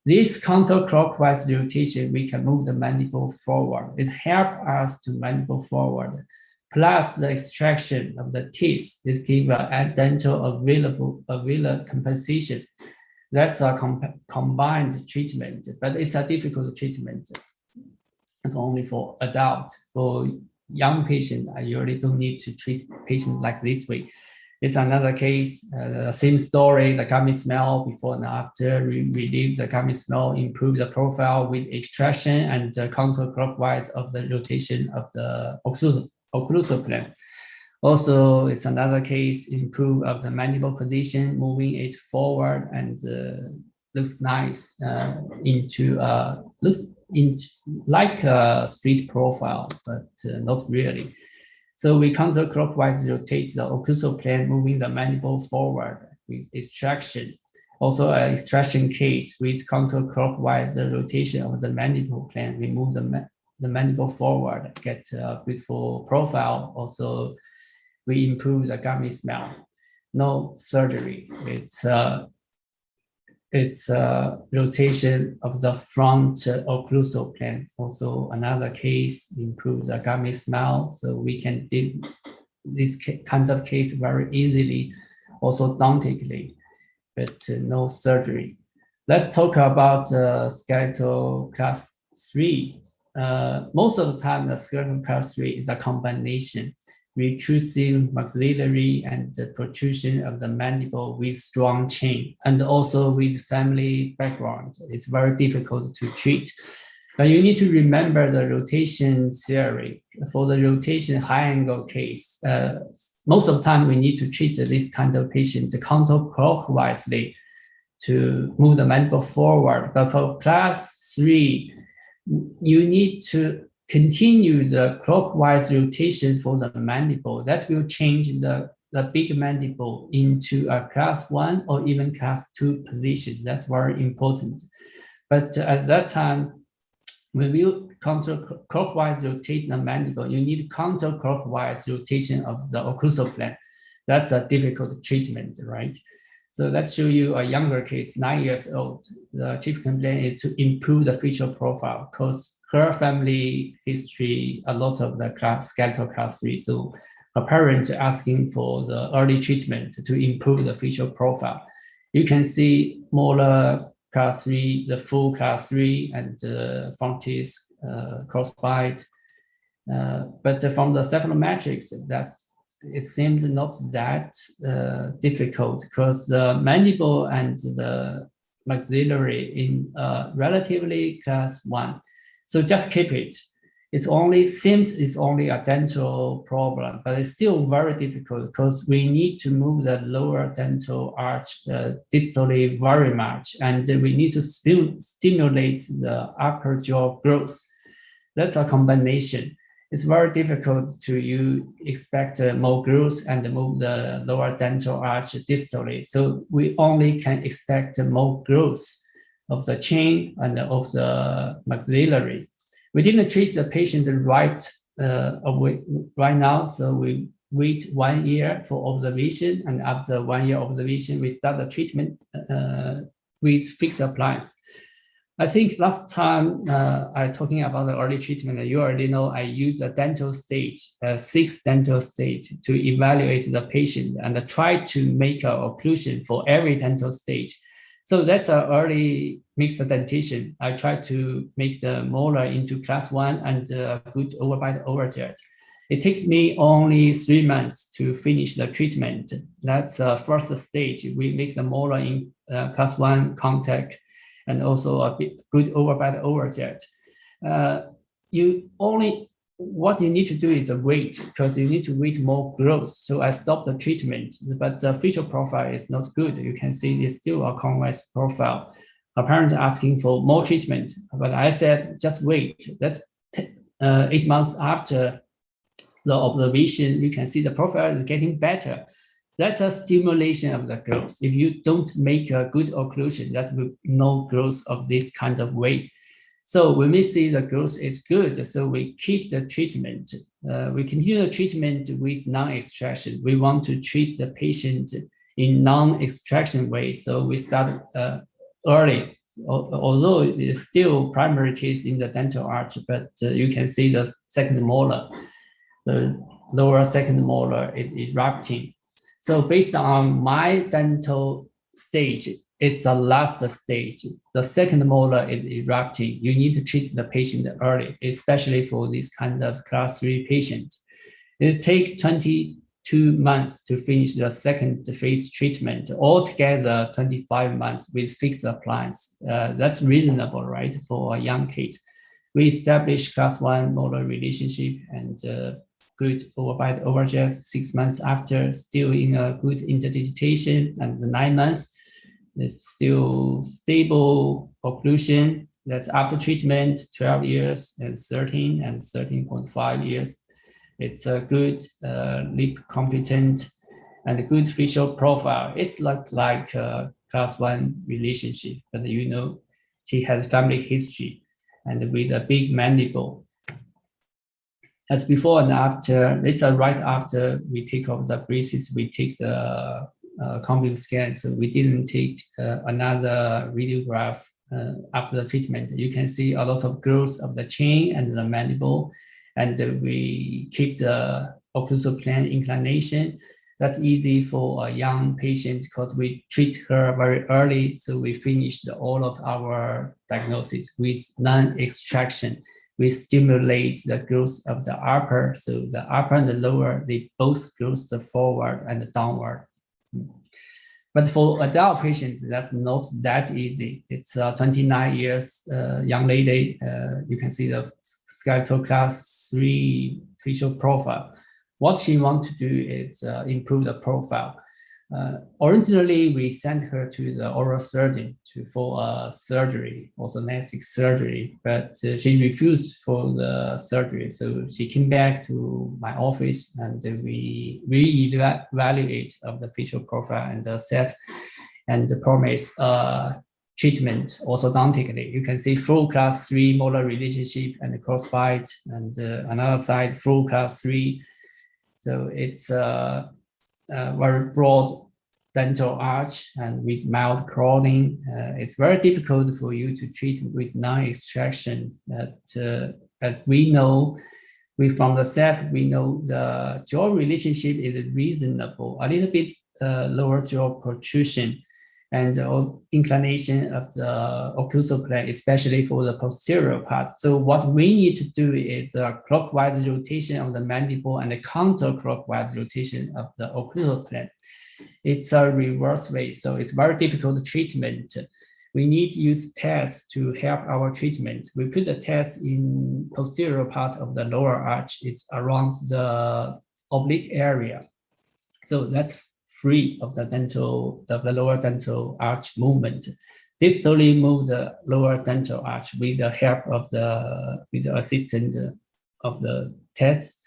This counterclockwise rotation, we can move the mandible forward. It helps us to mandible forward. Plus the extraction of the teeth, it gives a dental available compensation. That's a combined treatment, but it's a difficult treatment. It's only for adults. For young patients, I usually don't need to treat patients like this way. It's another case, same story, the gummy smell before and after, relieve the gummy smell, improve the profile with extraction and the counterclockwise of the rotation of the occlusal plane. Also, it's another case, improve of the mandible position, moving it forward, and looks nice looks like a street profile, but not really. So we counterclockwise rotate the occlusal plane, moving the mandible forward with extraction. Also, an extraction case with counterclockwise the rotation of the mandible plane. We move the mandible forward, get a beautiful profile. Also, we improve the gummy smell. No surgery. It's a rotation of the front occlusal plane. Also, another case, improve the gummy smell. So we can do this kind of case very easily, also orthodontically, but no surgery. Let's talk about skeletal class 3. Most of the time, the skeletal class 3 is a combination. Retrusive maxillary and the protrusion of the mandible with strong chain, and also with family background. It's very difficult to treat. But you need to remember the rotation theory. For the rotation high angle case, most of the time we need to treat this kind of patient counterclockwise to move the mandible forward. But for class 3, you need to continue the clockwise rotation for the mandible. That will change the the big mandible into a class 1 or even class 2 position. That's very important. But at that time, when you counterclockwise rotate the mandible, you need counterclockwise rotation of the occlusal plane. That's a difficult treatment, right? So let's show you a younger case, 9 years old. The chief complaint is to improve the facial profile because her family history, a lot of the skeletal class 3. So her parents are asking for the early treatment to improve the facial profile. You can see molar class 3, the full class 3, and frontis, crossbite. But from the cephalometrics, it seemed not that difficult because the mandible and the maxillary in relatively class 1. So just keep it. Seems it's only a dental problem, but it's still very difficult because we need to move the lower dental arch distally very much, and we need to stimulate the upper jaw growth. That's a combination. It's very difficult to expect more growth and move the lower dental arch distally. So we only can expect more growth of the chin and of the maxillary. We didn't treat the patient right now, so we wait 1 year for observation, and after 1 year observation, we start the treatment with fixed appliance. I think last time I talking about the early treatment, you already know I use a dental stage, 6 dental stage to evaluate the patient and try to make an occlusion for every dental stage. So that's an early mixed dentition. I try to make the molar into class 1 and good overbite overjet. It takes me only 3 months to finish the treatment. That's the first stage. We make the molar in class 1 contact and also a bit good overbite overjet. What you need to do is wait, because you need to wait more growth. So I stopped the treatment, but the facial profile is not good. You can see it's still a convex profile. Apparently asking for more treatment, but I said, just wait. That's 8 months after the observation, you can see the profile is getting better. That's a stimulation of the growth. If you don't make a good occlusion, that will no growth of this kind of way. So when we see the growth is good, so we keep the treatment. We continue the treatment with non-extraction. We want to treat the patient in non-extraction way. So we start early, although it's still primary case in the dental arch, but you can see the second molar, the lower second molar is erupting. So based on my dental stage, it's the last stage. The second molar is erupting. You need to treat the patient early, especially for this kind of class 3 patient. It takes 22 months to finish the second phase treatment, altogether 25 months with fixed appliance. That's reasonable, right, for a young kid. We established class 1 molar relationship and good overbite overjet 6 months after, still in a good interdigitation, and 9 months. It's still stable occlusion. That's after treatment, 12 years and 13 and 13.5 years. It's a good lip competent and a good facial profile. It's like a class 1 relationship, but you know, she has family history and with a big mandible. As before and after, it's right after we take off the braces, we take the computer scan. So we didn't take another radiograph after the treatment. You can see a lot of growth of the chin and the mandible, and we keep the occlusal plane inclination. That's easy for a young patient because we treat her very early. So we finished all of our diagnosis with non-extraction. We stimulate the growth of the upper. So the upper and the lower, they both grow forward and downward. But for adult patients, that's not that easy. It's a 29 years young lady. You can see the skeletal class 3 facial profile. What she wants to do is improve the profile. Originally, we sent her to the oral surgeon for a surgery, orthodontic surgery, but she refused for the surgery. So she came back to my office, and we re-evaluate of the facial profile and assess and promise treatment orthodontically. You can see full class 3 molar relationship and crossbite, and another side full class 3. So it's very broad dental arch and with mild crawling. It's very difficult for you to treat with non-extraction. But as we know, from the self, we know the jaw relationship is reasonable, a little bit lower jaw protrusion and inclination of the occlusal plane, especially for the posterior part. So what we need to do is a clockwise rotation of the mandible and a counterclockwise rotation of the occlusal plane. It's a reverse way, so it's very difficult treatment. We need to use tests to help our treatment. We put the test in posterior part of the lower arch. It's around the oblique area. So that's free of the lower dental arch movement. Distally move the lower dental arch with the help of with the assistance of the test.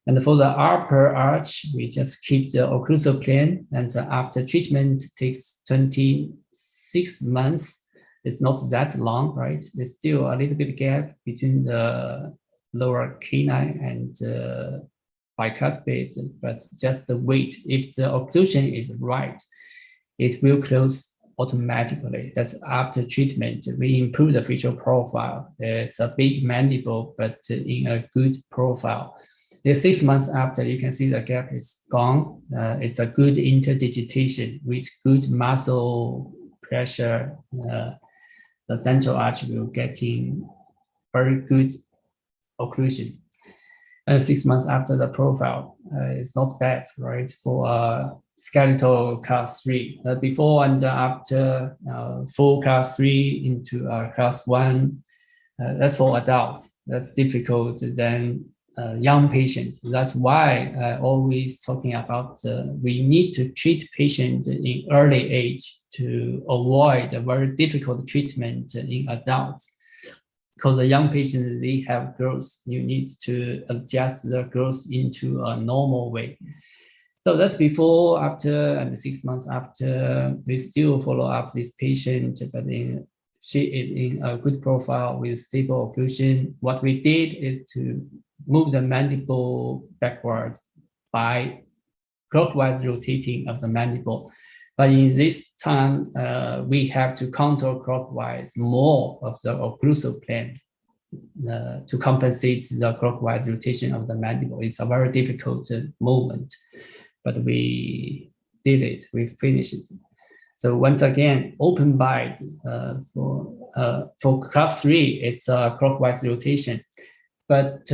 And for the upper arch, we just keep the occlusal plane, and after treatment takes 26 months. It's not that long, right? There's still a little bit gap between the lower canine and bicuspid, but just the wait. If the occlusion is right, it will close automatically. That's after treatment. We improve the facial profile. It's a big mandible, but in a good profile. 6 months after, you can see the gap is gone. It's a good interdigitation with good muscle pressure. The dental arch will getting very good occlusion. 6 months after the profile, it's not bad, right? For skeletal class 3. Before and after full class 3 into class 1, that's for adults. That's difficult than young patients. That's why I always talking about we need to treat patients in early age to avoid a very difficult treatment in adults. Because the young patients, they have growth. You need to adjust the growth into a normal way. So that's before, after, and 6 months after. We still follow up this patient, but she is in a good profile with stable occlusion. What we did is to move the mandible backwards by clockwise rotating of the mandible. But in this time, we have to counterclockwise more of the occlusal plane to compensate the clockwise rotation of the mandible. It's a very difficult movement, but we did it, we finished it. So once again, open bite for class 3, it's a clockwise rotation. But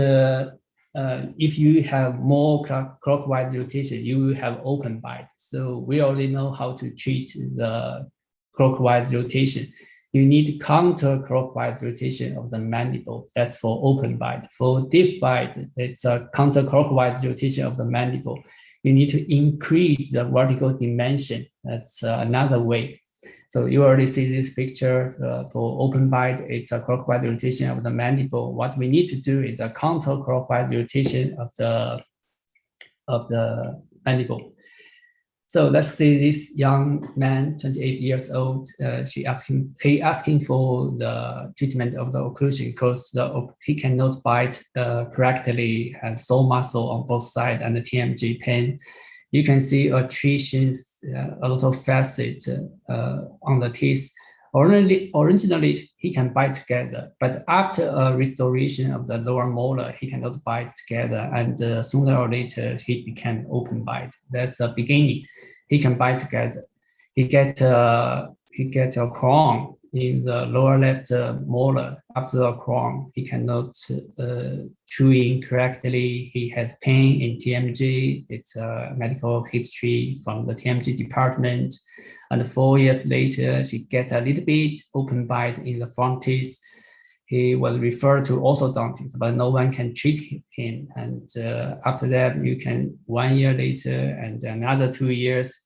if you have more clockwise rotation, you will have open bite. So we already know how to treat the clockwise rotation. You need counterclockwise rotation of the mandible. That's for open bite. For deep bite, it's a counterclockwise rotation of the mandible. You need to increase the vertical dimension. That's another way. So you already see this picture for open bite. It's a clockwise rotation of the mandible. What we need to do is a counterclockwise rotation of the mandible. So let's see this young man, 28 years old. He asking for the treatment of the occlusion because he cannot bite correctly, has sore muscle on both sides and the TMJ pain. You can see attritions, a lot of facet on the teeth. Originally, he can bite together, but after a restoration of the lower molar, he cannot bite together, and sooner or later, he became open bite. That's the beginning. He can bite together. He get a crown in the lower left molar. After the crown, he cannot chewing correctly. He has pain in TMJ. It's a medical history from the TMJ department. And 4 years later, he get a little bit open bite in the front teeth. He was referred to Orthodontics, but no one can treat him. And after that, 1 year later and another 2 years,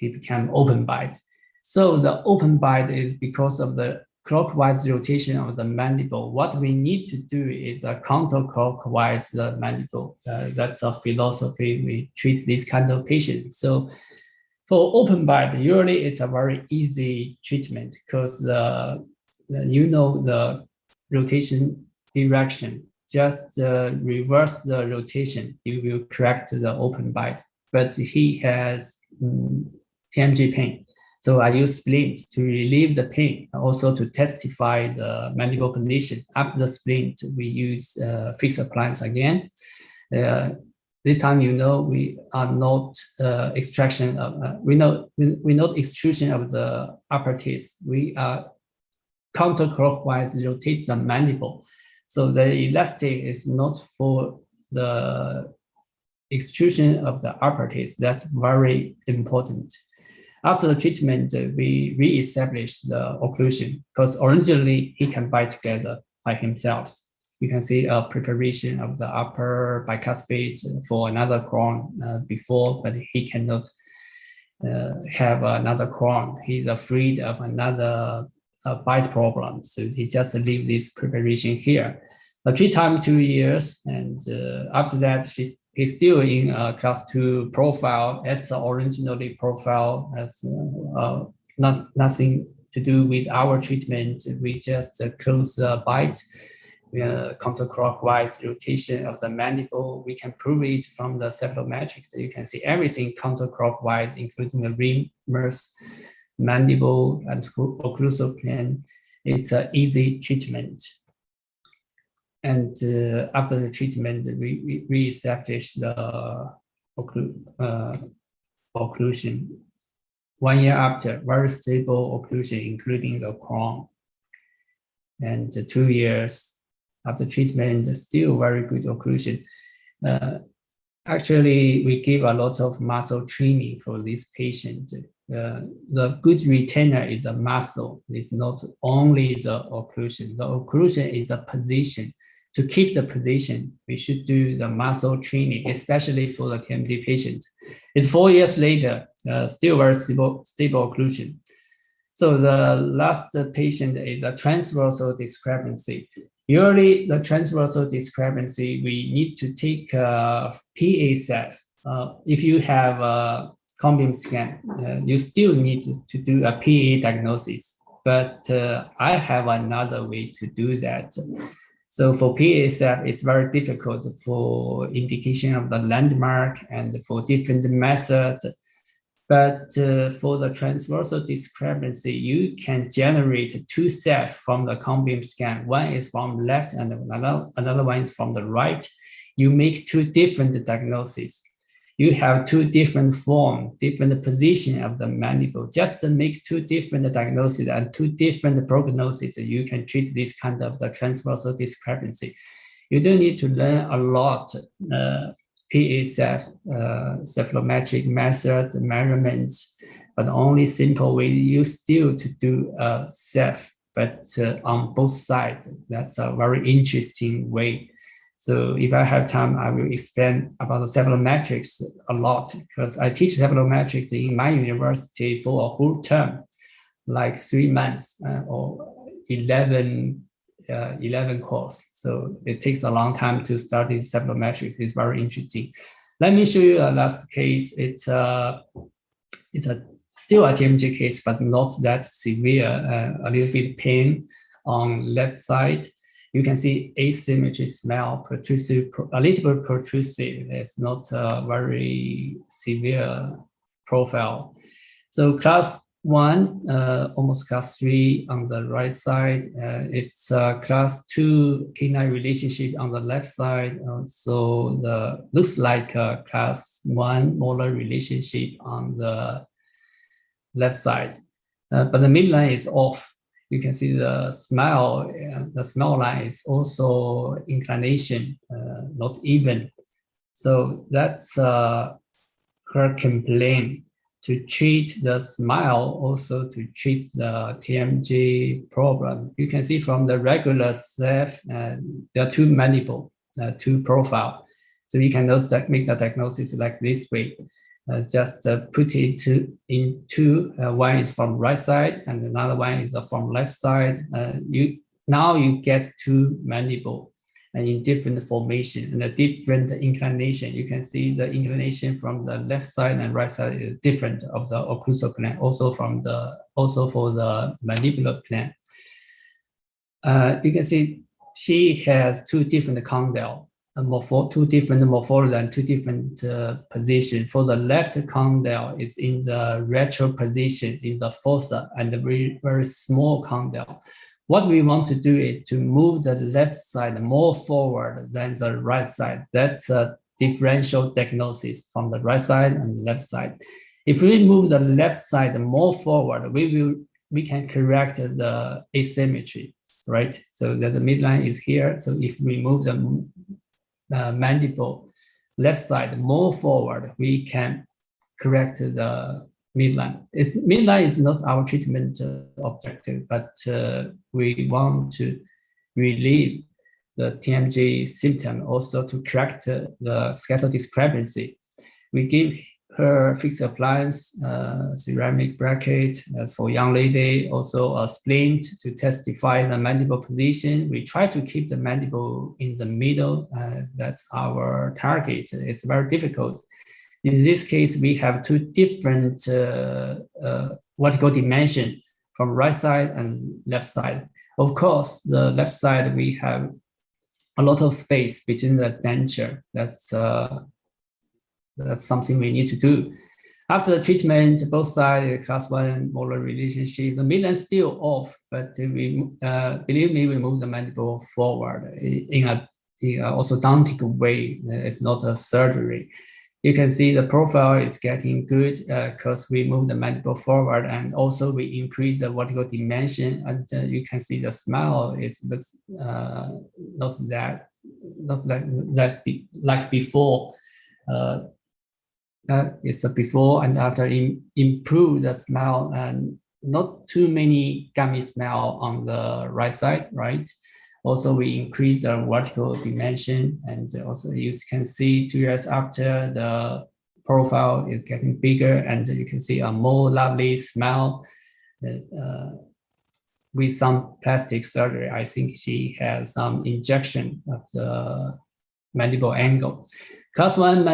he became open bite. So the open bite is because of the clockwise rotation of the mandible. What we need to do is a counterclockwise the mandible. That's a philosophy. We treat this kind of patients. So for open bite, usually it's a very easy treatment because you know the rotation direction. Just reverse the rotation, you will correct the open bite. But he has TMJ pain. So I use splint to relieve the pain, also to testify the mandible position. After the splint, we use fixed appliance again. This time, you know, we are not extraction of, we not extrusion of the upper teeth. We are counterclockwise rotate the mandible. So the elastic is not for the extrusion of the upper teeth. That's very important. After the treatment, we re-establish the occlusion because originally he can bite together by himself. You can see a preparation of the upper bicuspid for another crown before, but he cannot have another crown. He's afraid of another bite problem. So he just leave this preparation here. The treat time 2 years, and after that, he's still in class 2 profile. It's originally profile. That's nothing to do with our treatment. We just close the bite, counterclockwise rotation of the mandible. We can prove it from the cephalometrics. You can see everything counterclockwise, including the rim, MERS, mandible, and occlusal plane. It's an easy treatment. And after the treatment, we re-establish the occlusion. 1 year after, very stable occlusion, including the crown. And 2 years after treatment, still very good occlusion. Actually, we give a lot of muscle training for this patient. The good retainer is a muscle. It's not only the occlusion. The occlusion is a position. To keep the position, we should do the muscle training, especially for the TMD patient. It's 4 years later, still very stable occlusion. So the last patient is a transversal discrepancy. Usually the transversal discrepancy, we need to take PA-SEF. If you have a cone-beam scan, you still need to do a PA diagnosis. But I have another way to do that. So for PA-SEF, it's very difficult for indication of the landmark and for different methods. But for the transversal discrepancy, you can generate 2 sets from the cone-beam scan. One is from left and another one is from the right. You make 2 different diagnoses. You have 2 different forms, different position of the mandible. Just to make 2 different diagnoses and 2 different prognoses, you can treat this kind of the transversal discrepancy. You don't need to learn a lot PA-SEF, cephalometric method, measurements, but the only simple way you still to do a SEF, but on both sides. That's a very interesting way. So if I have time, I will explain about the cephalometrics a lot because I teach cephalometrics in my university for a whole term, like 3 months or 11 course. So it takes a long time to study cephalometrics. It's very interesting. Let me show you a last case. It's still a TMJ case, but not that severe. A little bit pain on left side. You can see asymmetry smell, protrusive, a little bit protrusive. It's not a very severe profile. So class 1, almost class 3 on the right side. It's class 2 canine relationship on the left side. So the looks like a class 1 molar relationship on the left side. But the midline is off. You can see the smile line is also inclination, not even. So that's her complaint. To treat the smile, also to treat the TMJ problem. You can see from the regular SEF, there are 2 mandible, 2 profile. So you can make the diagnosis like this way. Just put it into one is from right side and another one is from left side. Now you get two mandible and in different formation and a different inclination. You can see the inclination from the left side and right side is different of the occlusal plane, also for the mandibular plane. You can see she has two different condyle, two different morphology and two different positions. For the left condyle is in the retro position in the fossa and the very, very small condyle. What we want to do is to move the left side more forward than the right side. That's a differential diagnosis from the right side and left side. If we move the left side more forward, we can correct the asymmetry, right? So that the midline is here. So if we move the mandible left side more forward, we can correct the midline. Midline is not our treatment objective, but we want to relieve the TMJ symptom, also to correct the skeletal discrepancy. We give her fixed appliance, ceramic bracket for young lady, also a splint to testify the mandible position. We try to keep the mandible in the middle. That's our target. It's very difficult. In this case, we have two different vertical dimension from right side and left side. Of course, the left side, we have a lot of space between the denture. That's something we need to do. After the treatment, both sides, class 1 molar relationship, the midline is still off, but we believe me, we move the mandible forward in a orthodontic way. It's not a surgery. You can see the profile is getting good because we move the mandible forward, and also we increase the vertical dimension, and you can see the smile looks not like before. It's a before and after. Improve the smile, and not too many gummy smile on the right side, right? Also, we increase the vertical dimension, and also you can see 2 years after, the profile is getting bigger, and you can see a more lovely smile with some plastic surgery. I think she has some injection of the mandible angle. Class 1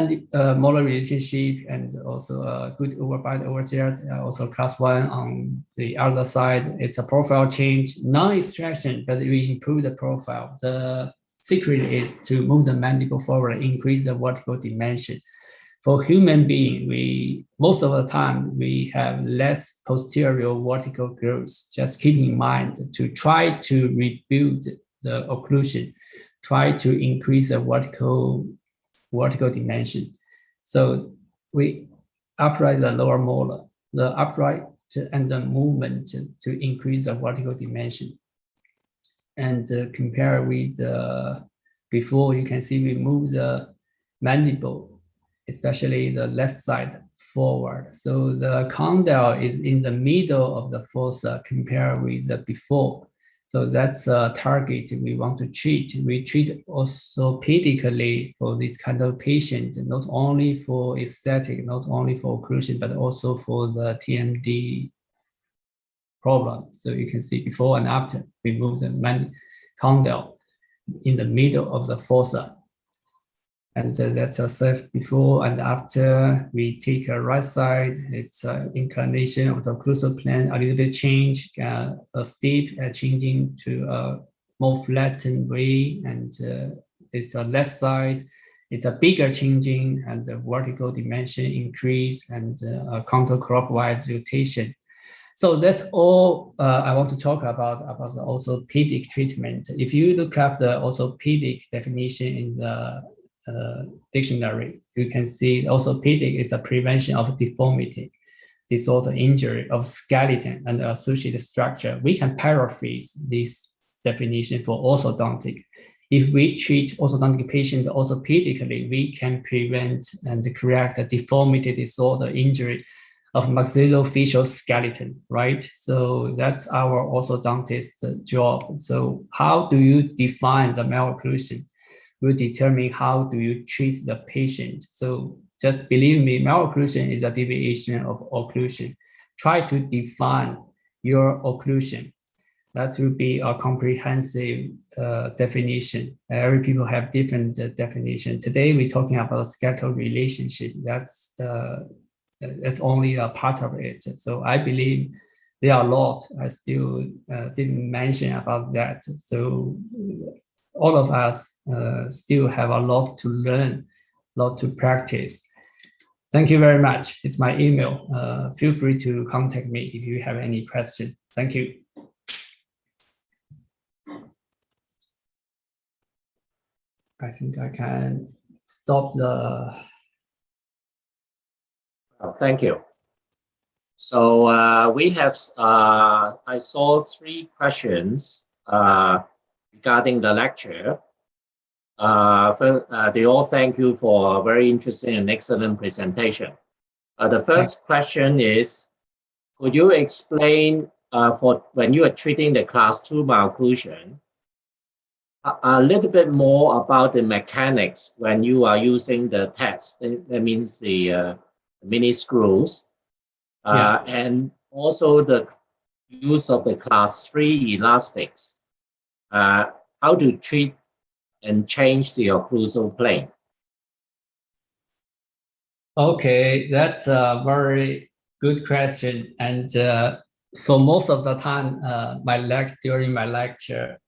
molar relationship, and also a good overbite over there. Also class 1 on the other side. It's a profile change, non-extraction, but we improve the profile. The secret is to move the mandible forward, increase the vertical dimension. For human being, most of the time we have less posterior vertical growth. Just keep in mind to try to rebuild the occlusion, try to increase the vertical dimension. So we upright the lower molar, the upright and the movement to increase the vertical dimension. And compare with before, you can see we move the mandible, especially the left side, forward. So the condyle is in the middle of the fossa compared with the before. So that's a target we want to treat. We treat orthopedically for this kind of patient, not only for aesthetic, not only for occlusion, but also for the TMD problem. So you can see before and after, we move the condyle in the middle of the fossa. And that's a safe before and after. We take a right side, it's inclination of the occlusal plane, a little bit change, a steep changing to a more flattened way, and it's a left side, it's a bigger changing, and the vertical dimension increase, and a counterclockwise rotation. So that's all I want to talk about the orthopedic treatment. If you look up the orthopedic definition in the dictionary, you can see orthopedic is a prevention of deformity, disorder, injury of skeleton and associated structure. We can paraphrase this definition for orthodontic. If we treat orthodontic patients orthopedically, we can prevent and correct the deformity, disorder, injury of maxillofacial skeleton, right? So that's our orthodontist job. So how do you define the malocclusion? Will determine how do you treat the patient. So just believe me, malocclusion is a deviation of occlusion. Try to define your occlusion. That will be a comprehensive definition. Every people have different definition. Today we're talking about skeletal relationship. That's only a part of it. So I believe there are a lot I still didn't mention about that. So all of us still have a lot to learn, a lot to practice. Thank you very much. It's my email. Feel free to contact me if you have any questions. Thank you. I think I can stop the. Oh, thank you. So we have, I saw 3 questions regarding the lecture. They all thank you for a very interesting and excellent presentation. The first question is, could you explain for when you are treating the class 2 malocclusion, a little bit more about the mechanics when you are using the test? That means the mini screws. And also the use of the class 3 elastics. How to treat and change the occlusal plane? Okay, that's a very good question. And for most of the time, during my lecture,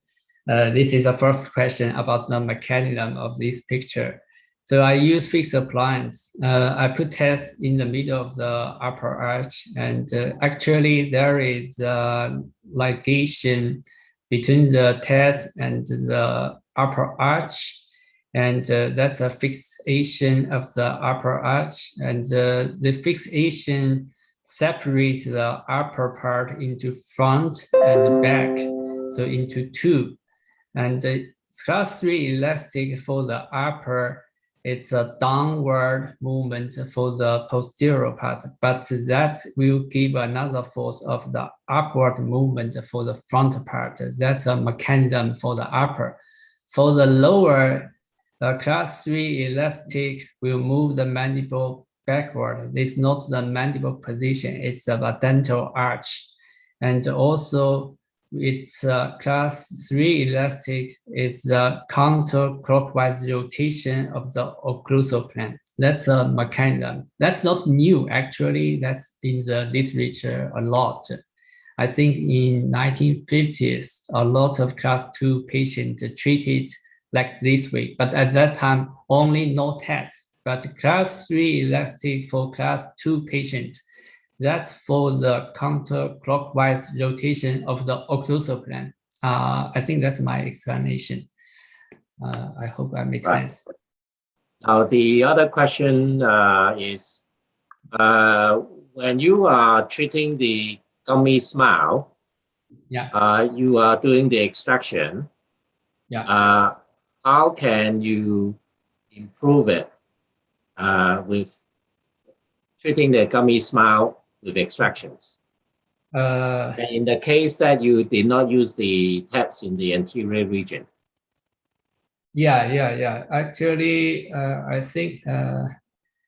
this is the first question about the mechanism of this picture. So I use fixed appliance. I put tests in the middle of the upper arch, and actually there is ligation between the test and the upper arch, and that's a fixation of the upper arch, and the fixation separates the upper part into front and back, so into 2. And the class 3 elastic for the upper, it's a downward movement for the posterior part, but that will give another force of the upward movement for the front part. That's a mechanism for the upper. For the lower, the class 3 elastic will move the mandible backward. It's not the mandible position, it's the dental arch. And also, it's class 3 elastic is the counterclockwise rotation of the occlusal plane. That's a mechanism. That's not new, actually. That's in the literature a lot. I think in 1950s, a lot of class 2 patients treated like this way, but at that time, only no tests. But class 3 elastic for class 2 patients, that's for the counterclockwise rotation of the occlusal plane. I think that's my explanation. I hope that makes sense. Now, the other question is, when you are treating the gummy smile, you are doing the extraction. How can you improve it with treating the gummy smile with extractions? In the case that you did not use the tests in the anterior region. Actually, I think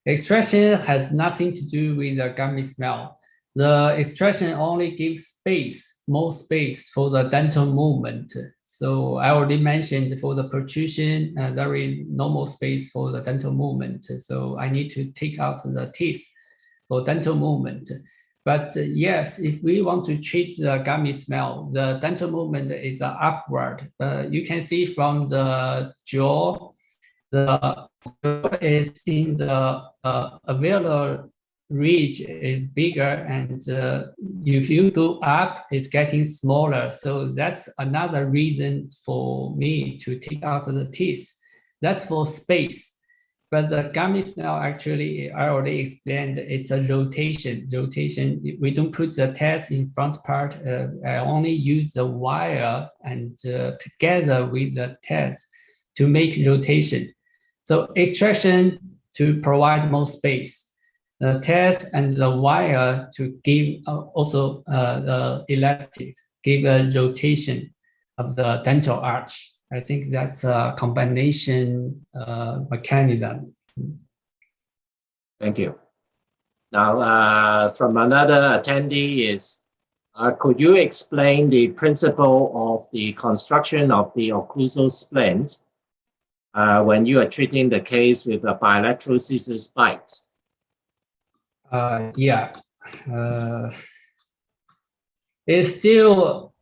extraction has nothing to do with the gummy smile. The extraction only gives space, more space for the dental movement. So I already mentioned for the protrusion, there is no more space for the dental movement. So I need to take out the teeth for dental movement. But yes, if we want to treat the gummy smile, the dental movement is upward. You can see from the jaw, the jaw is in the alveolar ridge is bigger, and if you go up, it's getting smaller. So that's another reason for me to take out the teeth. That's for space. But the gummy smile, actually, I already explained, it's a rotation. We don't put the test in front part. I only use the wire and together with the test to make rotation. So extraction to provide more space. The test and the wire to give also the elastic, give a rotation of the dental arch. I think that's a combination mechanism. Thank you. Now, from another attendee is, could you explain the principle of the construction of the occlusal splint when you are treating the case with a bilateral scissors bite? Yeah. It's still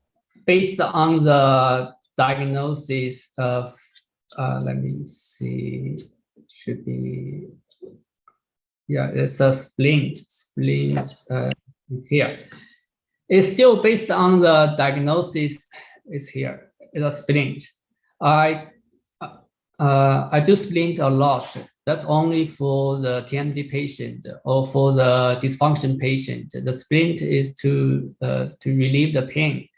based on the diagnosis of, let me see, should be, yeah, it's a splint, Yes. Here. It's still based on the diagnosis, is here, it's a splint. I do splint a lot. That's only for the TMJ patient or for the dysfunction patient. The splint is to relieve the pain,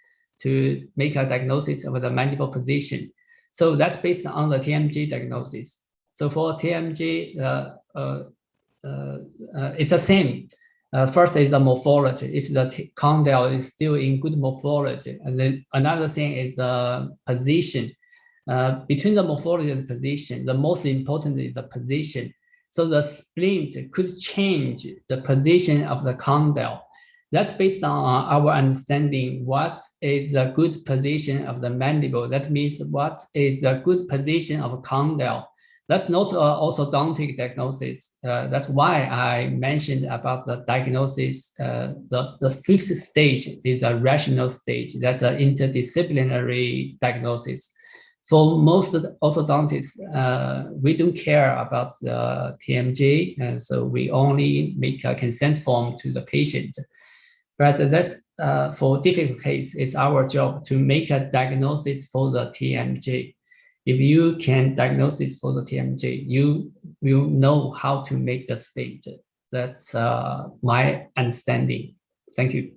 to make a diagnosis of the mandible position. So that's based on the TMJ diagnosis. So for TMJ, it's the same. First is the morphology. If the condyle is still in good morphology, and then another thing is the position. Between the morphology and the position, the most important is the position. So the splint could change the position of the condyle. That's based on our understanding what is the good position of the mandible. That means what is the good position of a condyle. That's not orthodontic diagnosis. That's why I mentioned about the diagnosis. The fifth stage is a rational stage. That's an interdisciplinary diagnosis. For most of the orthodontists, we don't care about the TMJ, and so we only make a consent form to the patient. But that's for difficult case, it's our job to make a diagnosis for the TMJ. If you can diagnose it for the TMJ, you will know how to make the splint. That's my understanding. Thank you.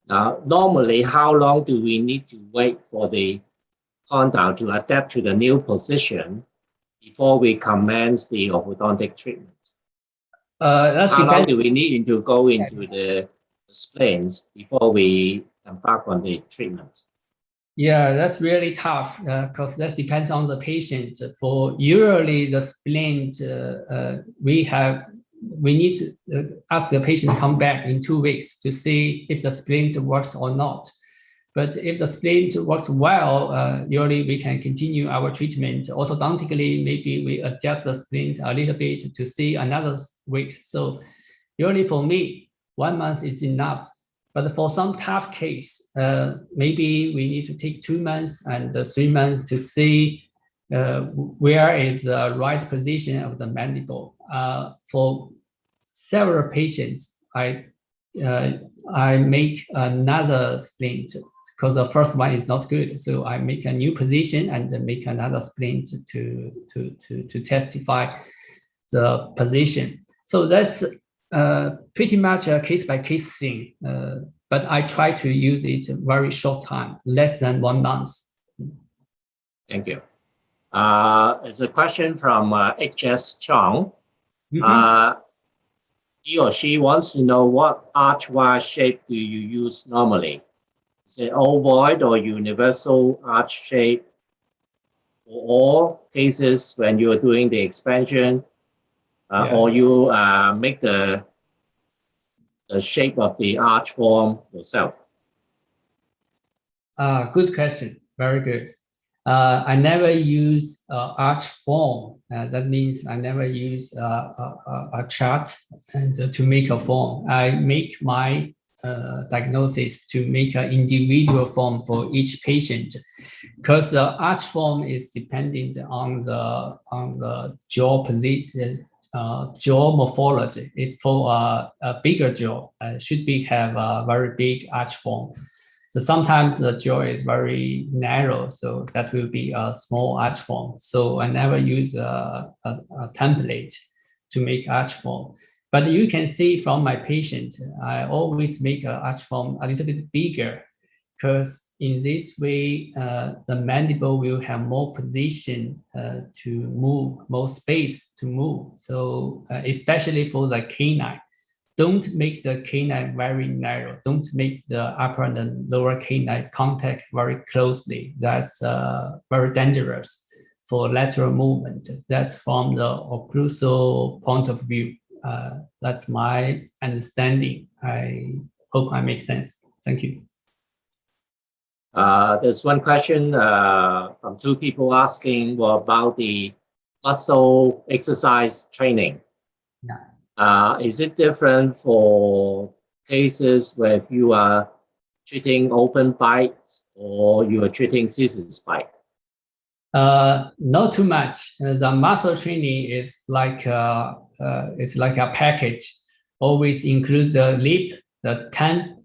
Normally, how long do we need to wait for the condyle to adapt to the new position before we commence the orthodontic treatment? How long do we need to go into the splints before we embark on the treatment? Yeah, that's really tough because that depends on the patient. For usually the splint, we need to ask the patient to come back in 2 weeks to see if the splint works or not. But if the splint works well, usually we can continue our treatment. Orthodontically, maybe we adjust the splint a little bit to see another week. So usually for me, 1 month is enough. But for some tough case, maybe we need to take 2 months and 3 months to see where is the right position of the mandible. For several patients, I make another splint because the first one is not good. So I make a new position and make another splint to testify the position. So that's pretty much a case-by-case thing, but I try to use it very short time, less than 1 month. Thank you. It's a question from HS Chong. He or she wants to know what archway shape do you use normally? Is it ovoid or universal arch shape? For all cases when you are doing the expansion, or you make the shape of the arch form yourself? Good question. Very good. I never use arch form. That means I never use a chart and to make a form. I make my diagnosis to make an individual form for each patient, because the arch form is dependent on the jaw position. Jaw morphology. If for a bigger jaw, should have a very big arch form. So sometimes the jaw is very narrow, so that will be a small arch form. So I never use a template to make arch form. But you can see from my patient, I always make an arch form a little bit bigger, because in this way, the mandible will have more position to move, more space to move. So especially for the canine, don't make the canine very narrow. Don't make the upper and the lower canine contact very closely. That's very dangerous. for lateral movement. That's from the occlusal point of view. That's my understanding. I hope I make sense. Thank you. There's one question from two people asking about the muscle exercise training. Yeah. Is it different for cases where you are treating open bites or you are treating scissors bite? Not too much. The muscle training is like it's like a package. Always include the lip, the tongue,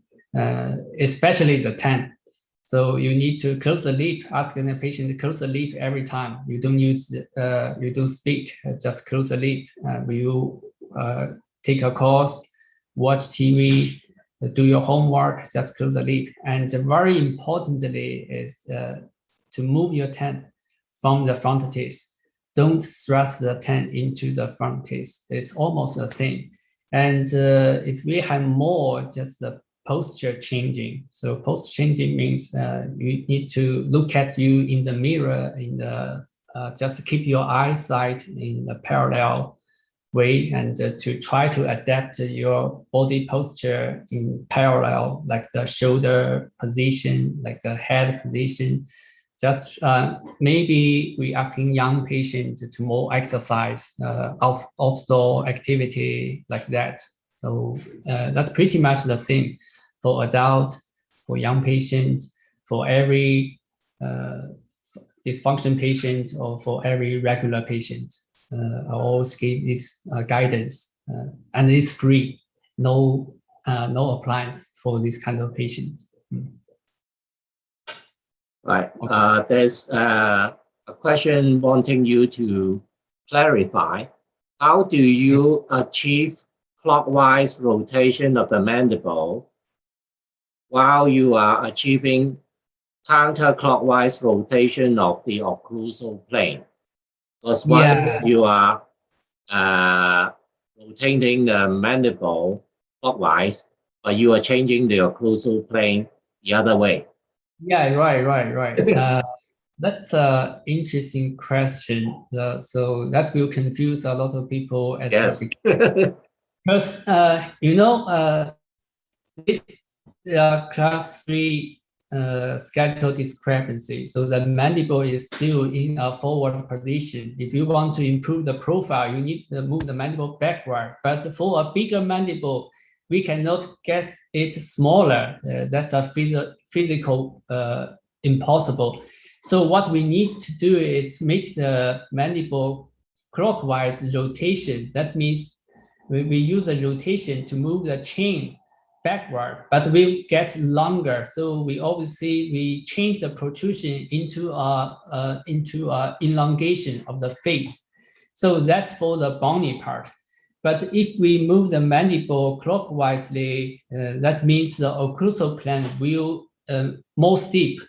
especially the tongue. So you need to close the lip. Ask the patient to close the lip every time. You don't use, you don't speak. Just close the lip. You take a course, watch TV, do your homework. Just close the lip. And very importantly is to move your tongue from the front teeth. Don't thrust the tongue into the front teeth. It's almost the same. And if we have more, just the posture changing. So posture changing means you need to look at you in the mirror, in the just keep your eyesight in a parallel way, and to try to adapt your body posture in parallel, like the shoulder position, like the head position. Just maybe we asking young patients to more exercise, outdoor activity like that. So that's pretty much the same for adult, for young patients, for every dysfunction patient, or for every regular patient. I always give this guidance, and it's free, no appliance for this kind of patients. Right. Okay. There's a question wanting you to clarify. How do you achieve clockwise rotation of the mandible while you are achieving counterclockwise rotation of the occlusal plane? Because once you are rotating the mandible clockwise, but you are changing the occlusal plane the other way. Yeah, right. That's an interesting question. So that will confuse a lot of people at the beginning. Because this class 3 skeletal discrepancy. So the mandible is still in a forward position. If you want to improve the profile, you need to move the mandible backward. But for a bigger mandible, we cannot get it smaller. That's a physical impossible. So what we need to do is make the mandible clockwise rotation. That means we use a rotation to move the chain backward, but we get longer. So we obviously we change the protrusion into a elongation of the face. So that's for the bony part. But if we move the mandible clockwise, that means the occlusal plane will more steep.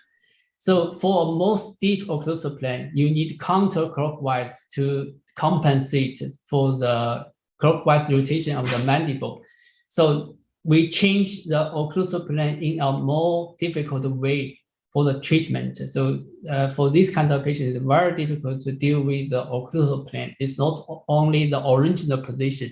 So for a more steep occlusal plane, you need counterclockwise to compensate for the clockwise rotation of the mandible. So we change the occlusal plane in a more difficult way for the treatment. So for this kind of patient, it's very difficult to deal with the occlusal plane. It's not only the original position.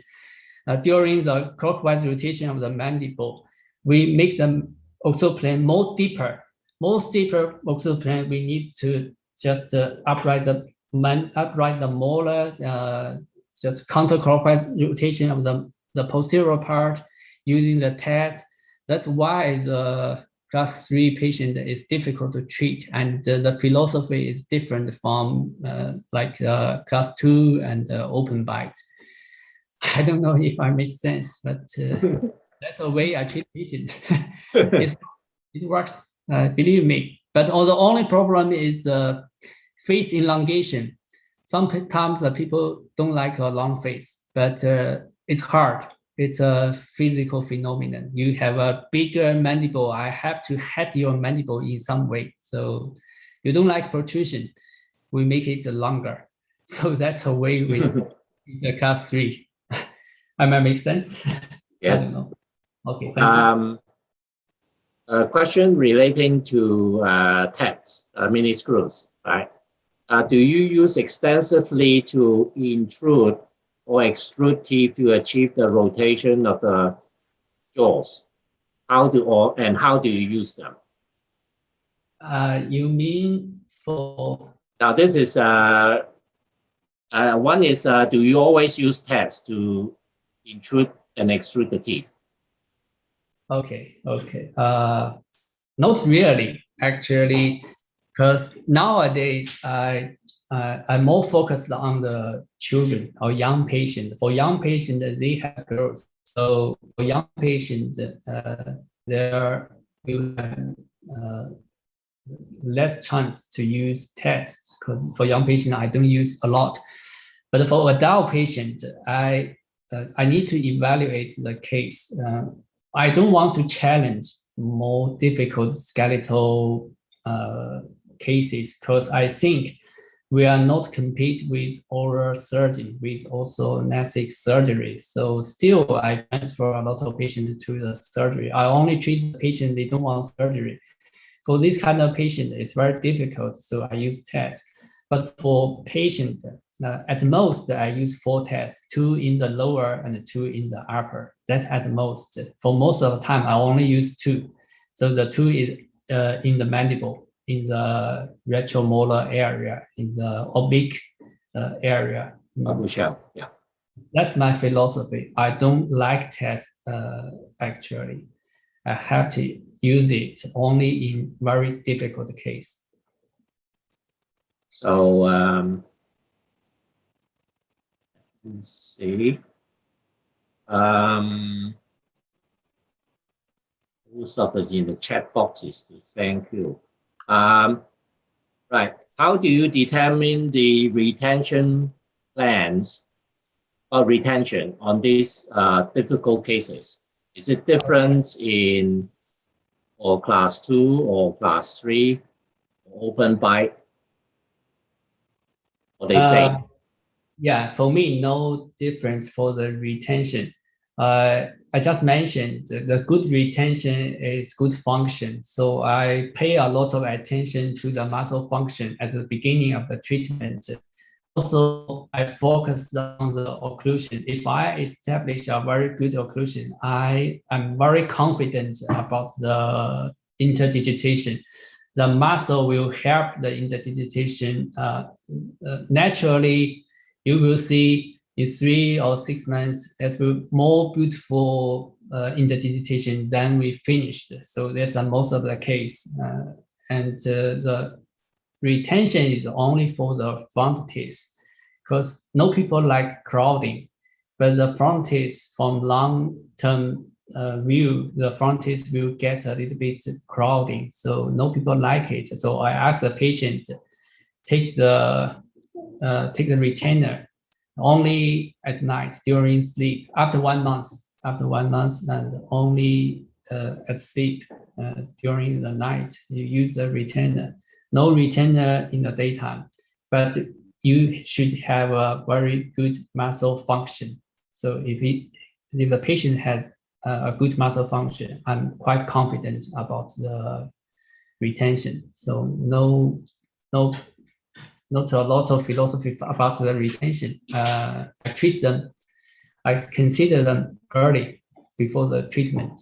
During the clockwise rotation of the mandible, we make the occlusal plane more deeper. More steeper occlusal plane, we need to just upright the molar, just counterclockwise rotation of the posterior part using the TED. That's why the class 3 patient is difficult to treat, and the philosophy is different from like class 2 and open bite. I don't know if I make sense, but that's the way I treat patients. It works, believe me. But the only problem is face elongation. Sometimes the people don't like a long face, but it's hard. It's a physical phenomenon. You have a bigger mandible. I have to head your mandible in some way. So you don't like protrusion, we make it longer. So that's the way we the class 3. Am I make sense? Yes. I don't know. Okay, thank you. A question relating to TEDs, mini screws, right? do you use extensively to intrude or extrude teeth to achieve the rotation of the jaws? How do you use them? You mean for? Now this is one is do you always use tests to intrude and extrude the teeth? Okay. Not really, actually, because nowadays I'm more focused on the children or young patients. For young patients, they have growth. So for young patients, there will have less chance to use tests, because for young patients, I don't use a lot. But for adult patients, I need to evaluate the case. I don't want to challenge more difficult skeletal cases, because I think we are not compete with oral surgery, with also nastic surgery. So still, I transfer a lot of patients to the surgery. I only treat the patient they don't want surgery. For this kind of patient, it's very difficult, so I use tests. But for patient, at most, I use 4 tests, 2 in the lower and 2 in the upper. That's at most. For most of the time, I only use 2. So the 2 is in the mandible, in the retromolar area, in the oblique area. Yeah. That's my philosophy. I don't like tests, actually. I have to use it only in very difficult case. So let's see. Most of the in the chat boxes. Thank you. Right. How do you determine the retention plans or retention on these difficult cases? Is it different in or class 2 or class 3, open bite? What they say? Yeah, for me, no difference for the retention. I just mentioned the good retention is good function. So I pay a lot of attention to the muscle function at the beginning of the treatment. Also, I focus on the occlusion. If I establish a very good occlusion, I am very confident about the interdigitation. The muscle will help the interdigitation. Naturally, you will see in 3 or 6 months, it will be more beautiful interdigitation than we finished. So that's most of the case. And the retention is only for the front teeth, because no people like crowding, but the front teeth from long-term view, the front teeth will get a little bit crowding. So no people like it. So I ask the patient, take the retainer only at night during sleep. After 1 month, and only at sleep during the night, you use the retainer. No retainer in the daytime, but you should have a very good muscle function. So if the patient has a good muscle function, I'm quite confident about the retention. So not a lot of philosophy about the retention. I treat them, I consider them early before the treatment.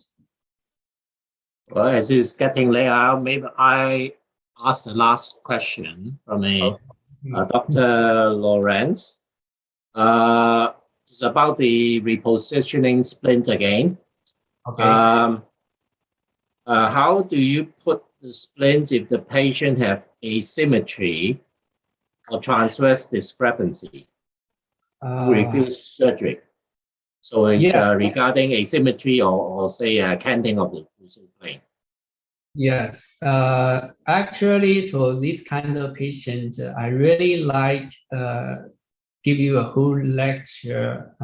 Well, as it's getting later, maybe I ask the last question from Dr. Lawrence. It's about the repositioning splint again. Okay. How do you put the splints if the patient have asymmetry or transverse discrepancy who refuse surgery? So it's regarding asymmetry or say canting of the occlusal plane. Yes, actually, for this kind of patient, I really like give you a whole lecture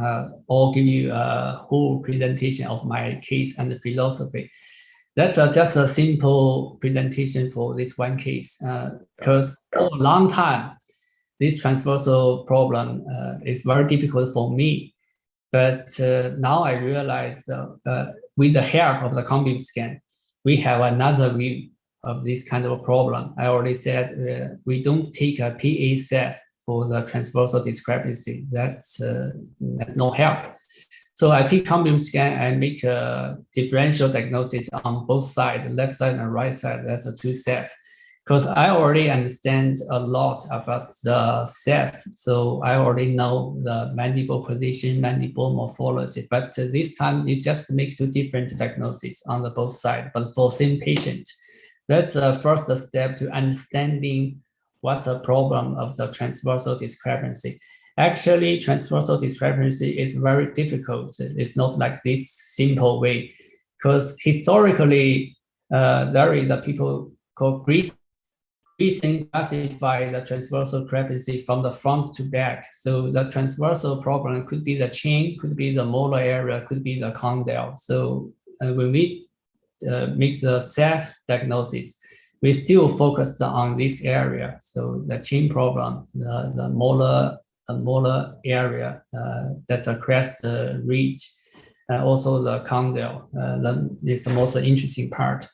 or give you a whole presentation of my case and the philosophy. That's just a simple presentation for this one case, because for a long time, this transversal problem is very difficult for me. But now I realize with the help of the computer scan, we have another view. of this kind of a problem. I already said we don't take a PA set for the transversal discrepancy. That's no help. So I take continuum scan and make a differential diagnosis on both sides, the left side and right side. That's a two set. Because I already understand a lot about the set, so I already know the mandible position, mandible morphology. But this time, you just make two different diagnoses on the both sides, but for same patient. That's the first step to understanding what's the problem of the transversal discrepancy. Actually, transversal discrepancy is very difficult. It's not like this simple way, because historically, there is a people called Greece classify the transversal discrepancy from the front to back. So the transversal problem could be the chin, could be the molar area, could be the condyle. So when we make the self-diagnosis, we still focused on this area. So the chin problem, the molar area, that's a crest ridge, also the condyle. That is the most interesting part.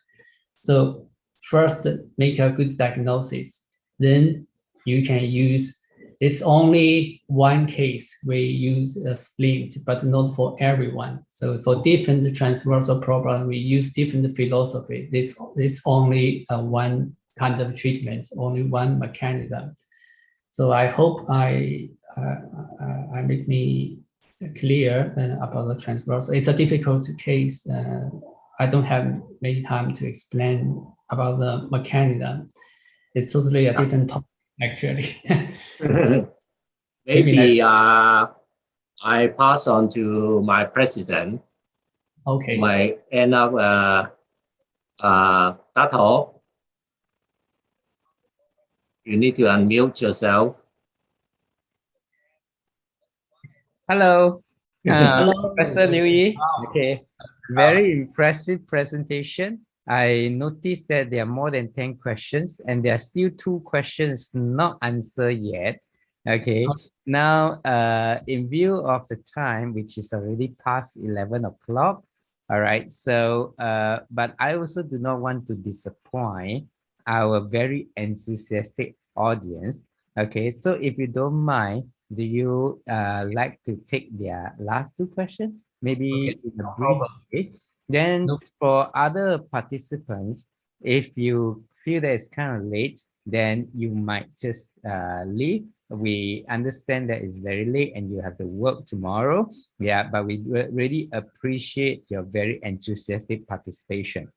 So first, make a good diagnosis. Then you can use, it's only one case we use a splint, but not for everyone. So for different transversal problem, we use different philosophy. This only one kind of treatment, only one mechanism. So I hope I make me clear about the transversal. It's a difficult case. I don't have many time to explain about the mechanism. It's totally a different topic, actually. Maybe I pass on to my president. Okay. My end up Dato. You need to unmute yourself. Hello. Hello. Professor Liu Yi. Okay. Very impressive presentation. I noticed that there are more than 10 questions and there are still 2 questions not answered yet. Okay. Now, in view of the time, which is already past 11 o'clock, all right. So, but I also do not want to disappoint our very enthusiastic audience. Okay. So if you don't mind, do you like to take their last 2 questions? Maybe in a brief way. Then for other participants, if you feel that it's kind of late, then you might just leave. We understand that it's very late and you have to work tomorrow. Yeah, but we really appreciate your very enthusiastic participation.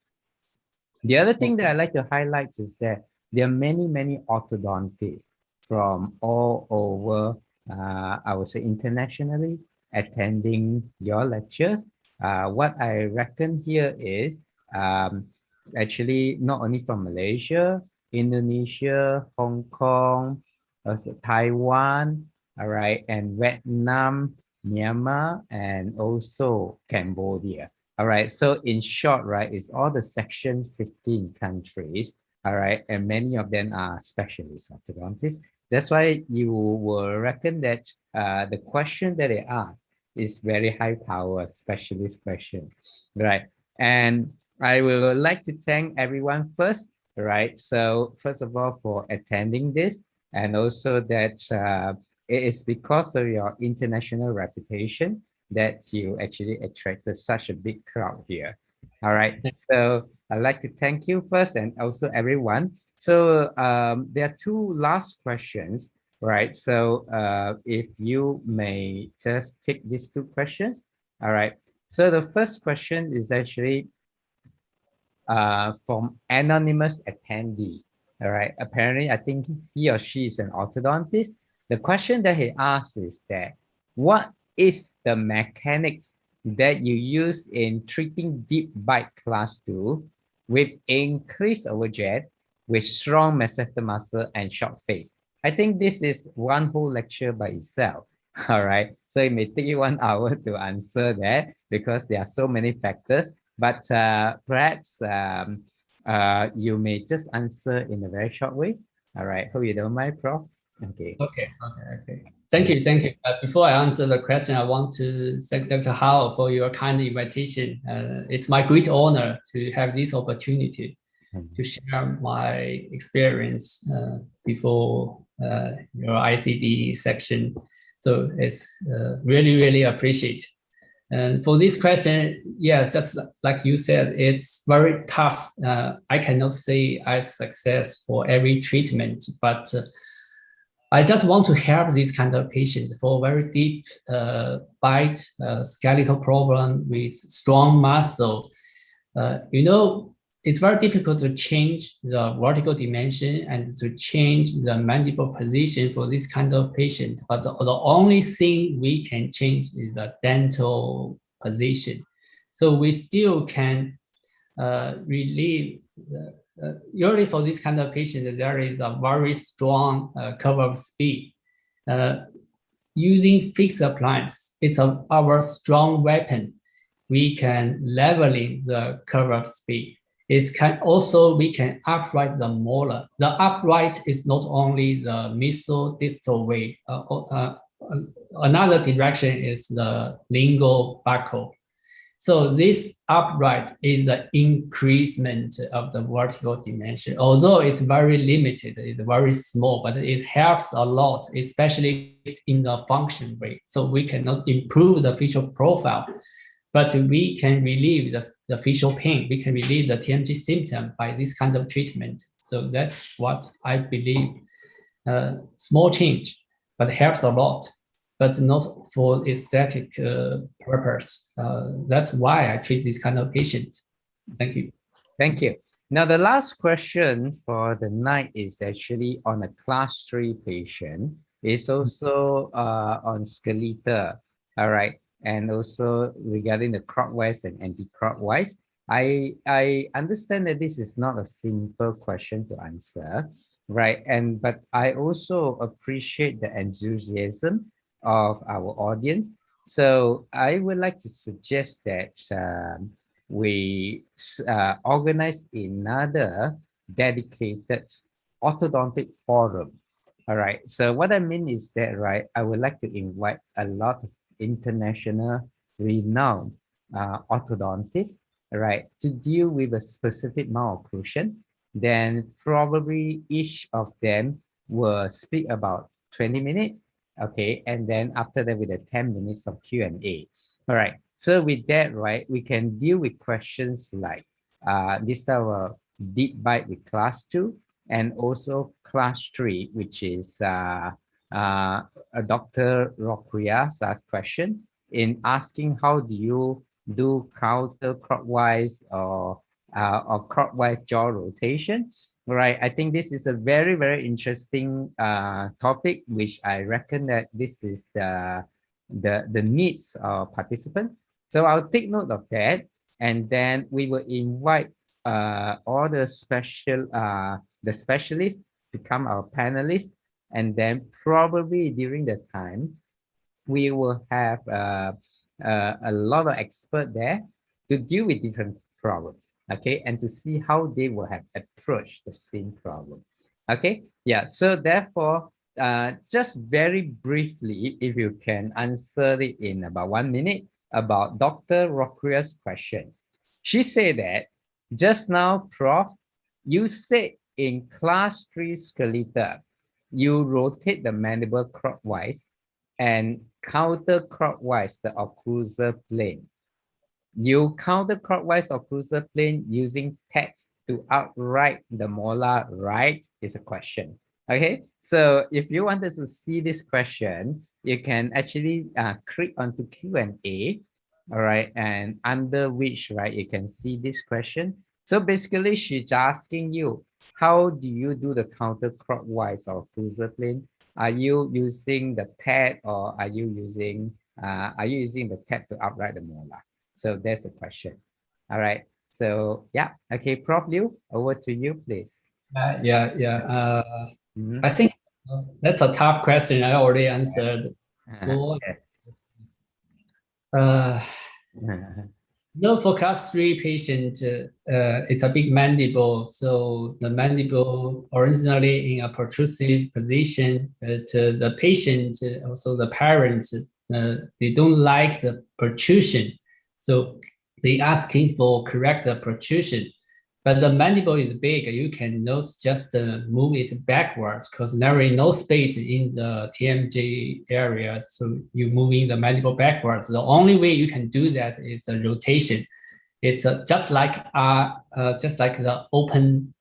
The other thing that I like to highlight is that there are many orthodontists from all over, I would say internationally, attending your lectures. What I reckon here is actually not only from Malaysia, Indonesia, Hong Kong, also Taiwan, all right, and Vietnam, Myanmar, and also Cambodia. All right, so in short, right, it's all the Section 15 countries, all right, and many of them are specialists orthodontists. That's why you will reckon that the question that they ask is very high power specialist question, right? And I would like to thank everyone first, right? So first of all, for attending this, and also that it is because of your international reputation that you actually attracted such a big crowd here. All right, so I'd like to thank you first and also everyone. So there are 2 last questions, right? So if you may just take these 2 questions. All right, so the first question is actually from anonymous attendee. All right, apparently I think he or she is an orthodontist. The question that he asks is that, what is the mechanics that you use in treating deep bite class 2 with increased overjet, with strong masseter muscle and short face? I think this is one whole lecture by itself. All right, so it may take you 1 hour to answer that because there are so many factors, but perhaps you may just answer in a very short way. All right, hope you don't mind, Prof. Okay. Thank you. Before I answer the question, I want to thank Dr. Hao for your kind invitation. It's my great honor to have this opportunity. to share my experience before your ICD section. So it's really, really appreciate. And for this question, yes, just like you said, it's very tough. I cannot say I success for every treatment, but I just want to help these kind of patients for very deep bite, skeletal problem with strong muscle. You know, it's very difficult to change the vertical dimension and to change the mandible position for this kind of patient. But the only thing we can change is the dental position. So we still can relieve usually for this kind of patient, there is a very strong curve of speed. Using fixed appliance, it's our strong weapon. We can leveling the curve of speed. We can upright the molar. The upright is not only the mesodistal way. Another direction is the lingual buccal. So this upright is the increasement of the vertical dimension. Although it's very limited, it's very small, but it helps a lot, especially in the function way. So we cannot improve the facial profile, but we can relieve the facial pain. We can relieve the TMJ symptom by this kind of treatment. So that's what I believe. Small change, but helps a lot, but not for aesthetic purpose. That's why I treat this kind of patient. Thank you. Thank you. Now, the last question for the night is actually on a class 3 patient. It's also on skeletal, all right? And also regarding the clockwise and anti-clockwise. I understand that this is not a simple question to answer, right? But I also appreciate the enthusiasm of our audience. So I would like to suggest that we organize another dedicated orthodontic forum. All right. So what I mean is that, right, I would like to invite a lot of international renowned orthodontists, right, to deal with a specific malocclusion. Then probably each of them will speak about 20 minutes. Okay, and then after that with the 10 minutes of Q&A. All right, so with that, right, we can deal with questions like this is our deep bite with class 2 and also class 3, which is Dr. Rokria's question in asking how do you do counterclockwise or clockwise jaw rotation. Right, I think this is a very, very interesting topic, which I reckon that this is the needs of participants. So I'll take note of that, and then we will invite all the specialists become our panelists, and then probably during the time we will have a lot of experts there to deal with different problems. Okay, and to see how they will have approached the same problem. Okay, yeah, so therefore, just very briefly, if you can answer it in about 1 minute about Dr. Rokria's question. She said that just now, Prof, you said in class 3 skeletal, you rotate the mandible clockwise and counterclockwise the occlusal plane. You counterclockwise occlusal plane using text to outright the molar, right? Is a question. Okay, so if you wanted to see this question, you can actually click onto Q&A, all right, and under which, right, you can see this question. So basically, she's asking you, how do you do the counterclockwise occlusal plane? Are you using the pad or are you using the pad to outright the molar? So that's the question. All right. So yeah. Okay, Prof. Liu, over to you, please. I think that's a tough question. I already answered. No, for class 3 patient, it's a big mandible. So the mandible originally in a protrusive position, but the patient, also the parents, they don't like the protrusion. So they asking for correct the protrusion. But the mandible is big. You cannot just move it backwards because there is no space in the TMJ area. So you're moving the mandible backwards. The only way you can do that is a rotation. It's just like the open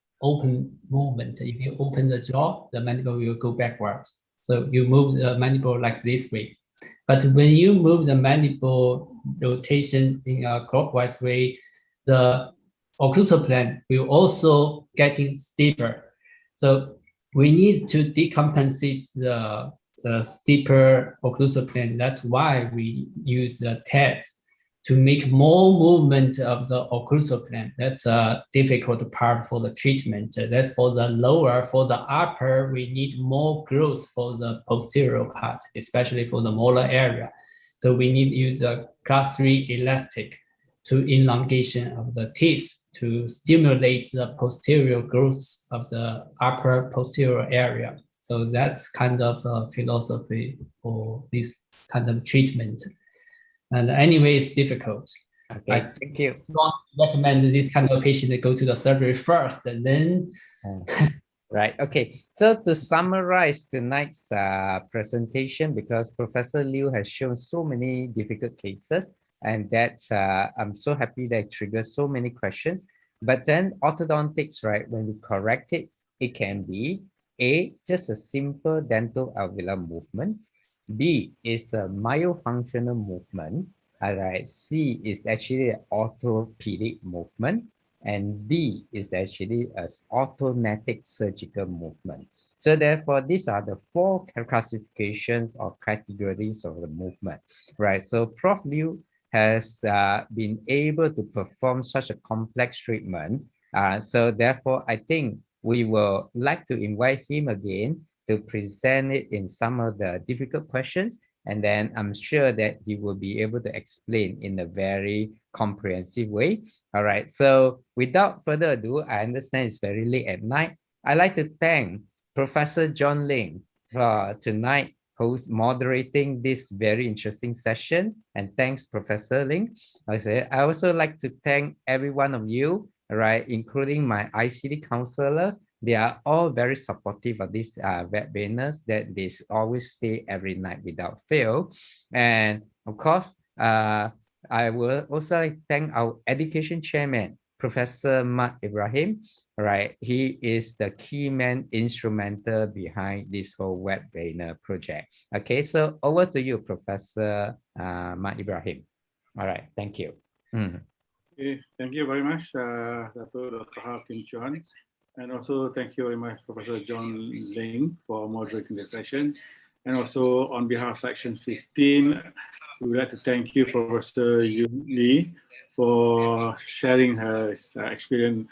movement. If you open the jaw, the mandible will go backwards. So you move the mandible like this way. But when you move the mandible rotation in a clockwise way, the occlusal plane will also getting steeper. So we need to decompensate the steeper occlusal plane. That's why we use the test to make more movement of the occlusal plane. That's a difficult part for the treatment. That's for the lower. For the upper, we need more growth for the posterior part, especially for the molar area. So we need to use a class 3 elastic to elongation of the teeth to stimulate the posterior growth of the upper posterior area. So that's kind of a philosophy for this kind of treatment. And anyway, it's difficult. Okay, thank you. Don't recommend this kind of patient to go to the surgery first and then. Right. Okay. So to summarize tonight's presentation, because Professor Liu has shown so many difficult cases, and that's I'm so happy that it triggers so many questions. But then orthodontics, right? When we correct it, it can be A, just a simple dental alveolar movement. B is a myofunctional movement. All right. C is actually an orthopedic movement. And D is actually an orthodontic surgical movement. So therefore, these are the 4 classifications or categories of the movement, right? So Prof. Liu has been able to perform such a complex treatment. So therefore, I think we will like to invite him again to present it in some of the difficult questions. And then I'm sure that he will be able to explain in a very comprehensive way. All right. So without further ado, I understand it's very late at night. I'd like to thank Professor John Ling for tonight moderating this very interesting session. And thanks, Professor Ling. I also like to thank every one of you, right, including my ICD counselors. They are all very supportive of these webinars that they always stay every night without fail. And of course, I will also like to thank our education chairman, Professor Mat Ibrahim, right? He is the key man instrumental behind this whole webinar project. Okay, so over to you, Professor Mat Ibrahim. All right, thank you. Okay, thank you very much, Dr. Ha Kim Chuan. And also thank you very much, Professor John Ling, for moderating the session. And also on behalf of Section 15, we would like to thank you, Professor Yun Lee, for sharing her experience,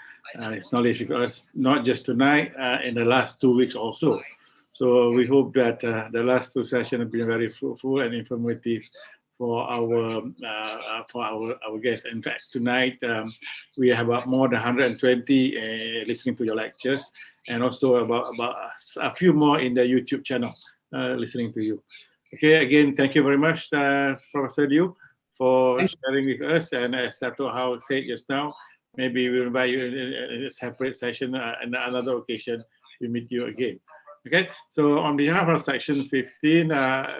knowledge with us, not just tonight, in the last 2 weeks also. So we hope that the last 2 sessions have been very fruitful and informative for our guests. In fact, tonight we have about more than 120 listening to your lectures, and also about a few more in the YouTube channel listening to you. Okay, again, thank you very much, Professor Liu, for sharing with us. And as Dr. Hao said just now, maybe we'll invite you in a separate session and another occasion we meet you again. Okay, so on behalf of Section 15,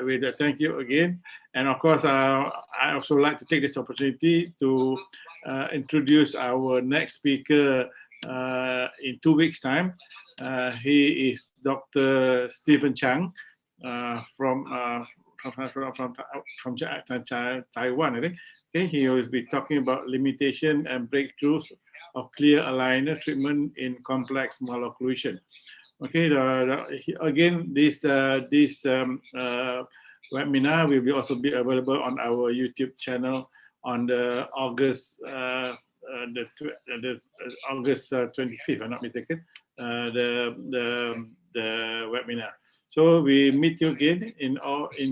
we thank you again. And of course, I also like to take this opportunity to introduce our next speaker in 2 weeks' time. He is Dr. Stephen Chang from Taiwan, I think. Okay, he will be talking about limitation and breakthroughs of clear aligner treatment in complex malocclusion. Okay, again, this webinar will also be available on our YouTube channel on the August 25th, I'm not mistaken, the webinar. So we meet you again in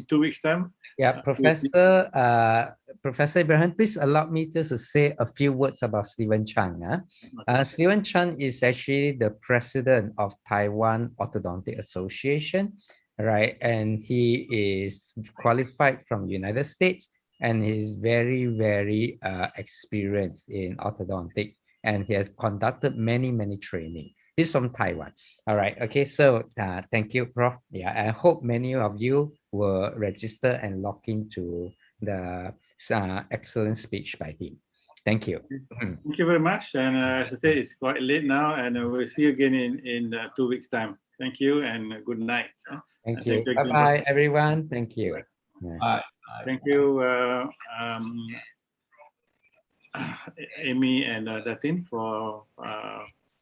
2 weeks' time. Yeah, Professor Ibrahim, please allow me just to say a few words about Stephen Chang. Stephen Chang is actually the president of Taiwan Orthodontic Association, right? And he is qualified from United States, and he's very, very experienced in orthodontic and he has conducted many training. He's from Taiwan. All right. Okay. So thank you, Prof. Yeah, I hope many of you will register and log into the excellent speech by him. Thank you. Thank you very much. And as I said, it's quite late now, and we'll see you again in 2 weeks' time. Thank you and good night. Thank you. Bye-bye, everyone. Thank you. Bye. Thank you, Amy and Datin, for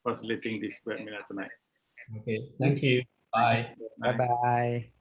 facilitating this webinar tonight. Okay. Thank you. Bye. Bye-bye.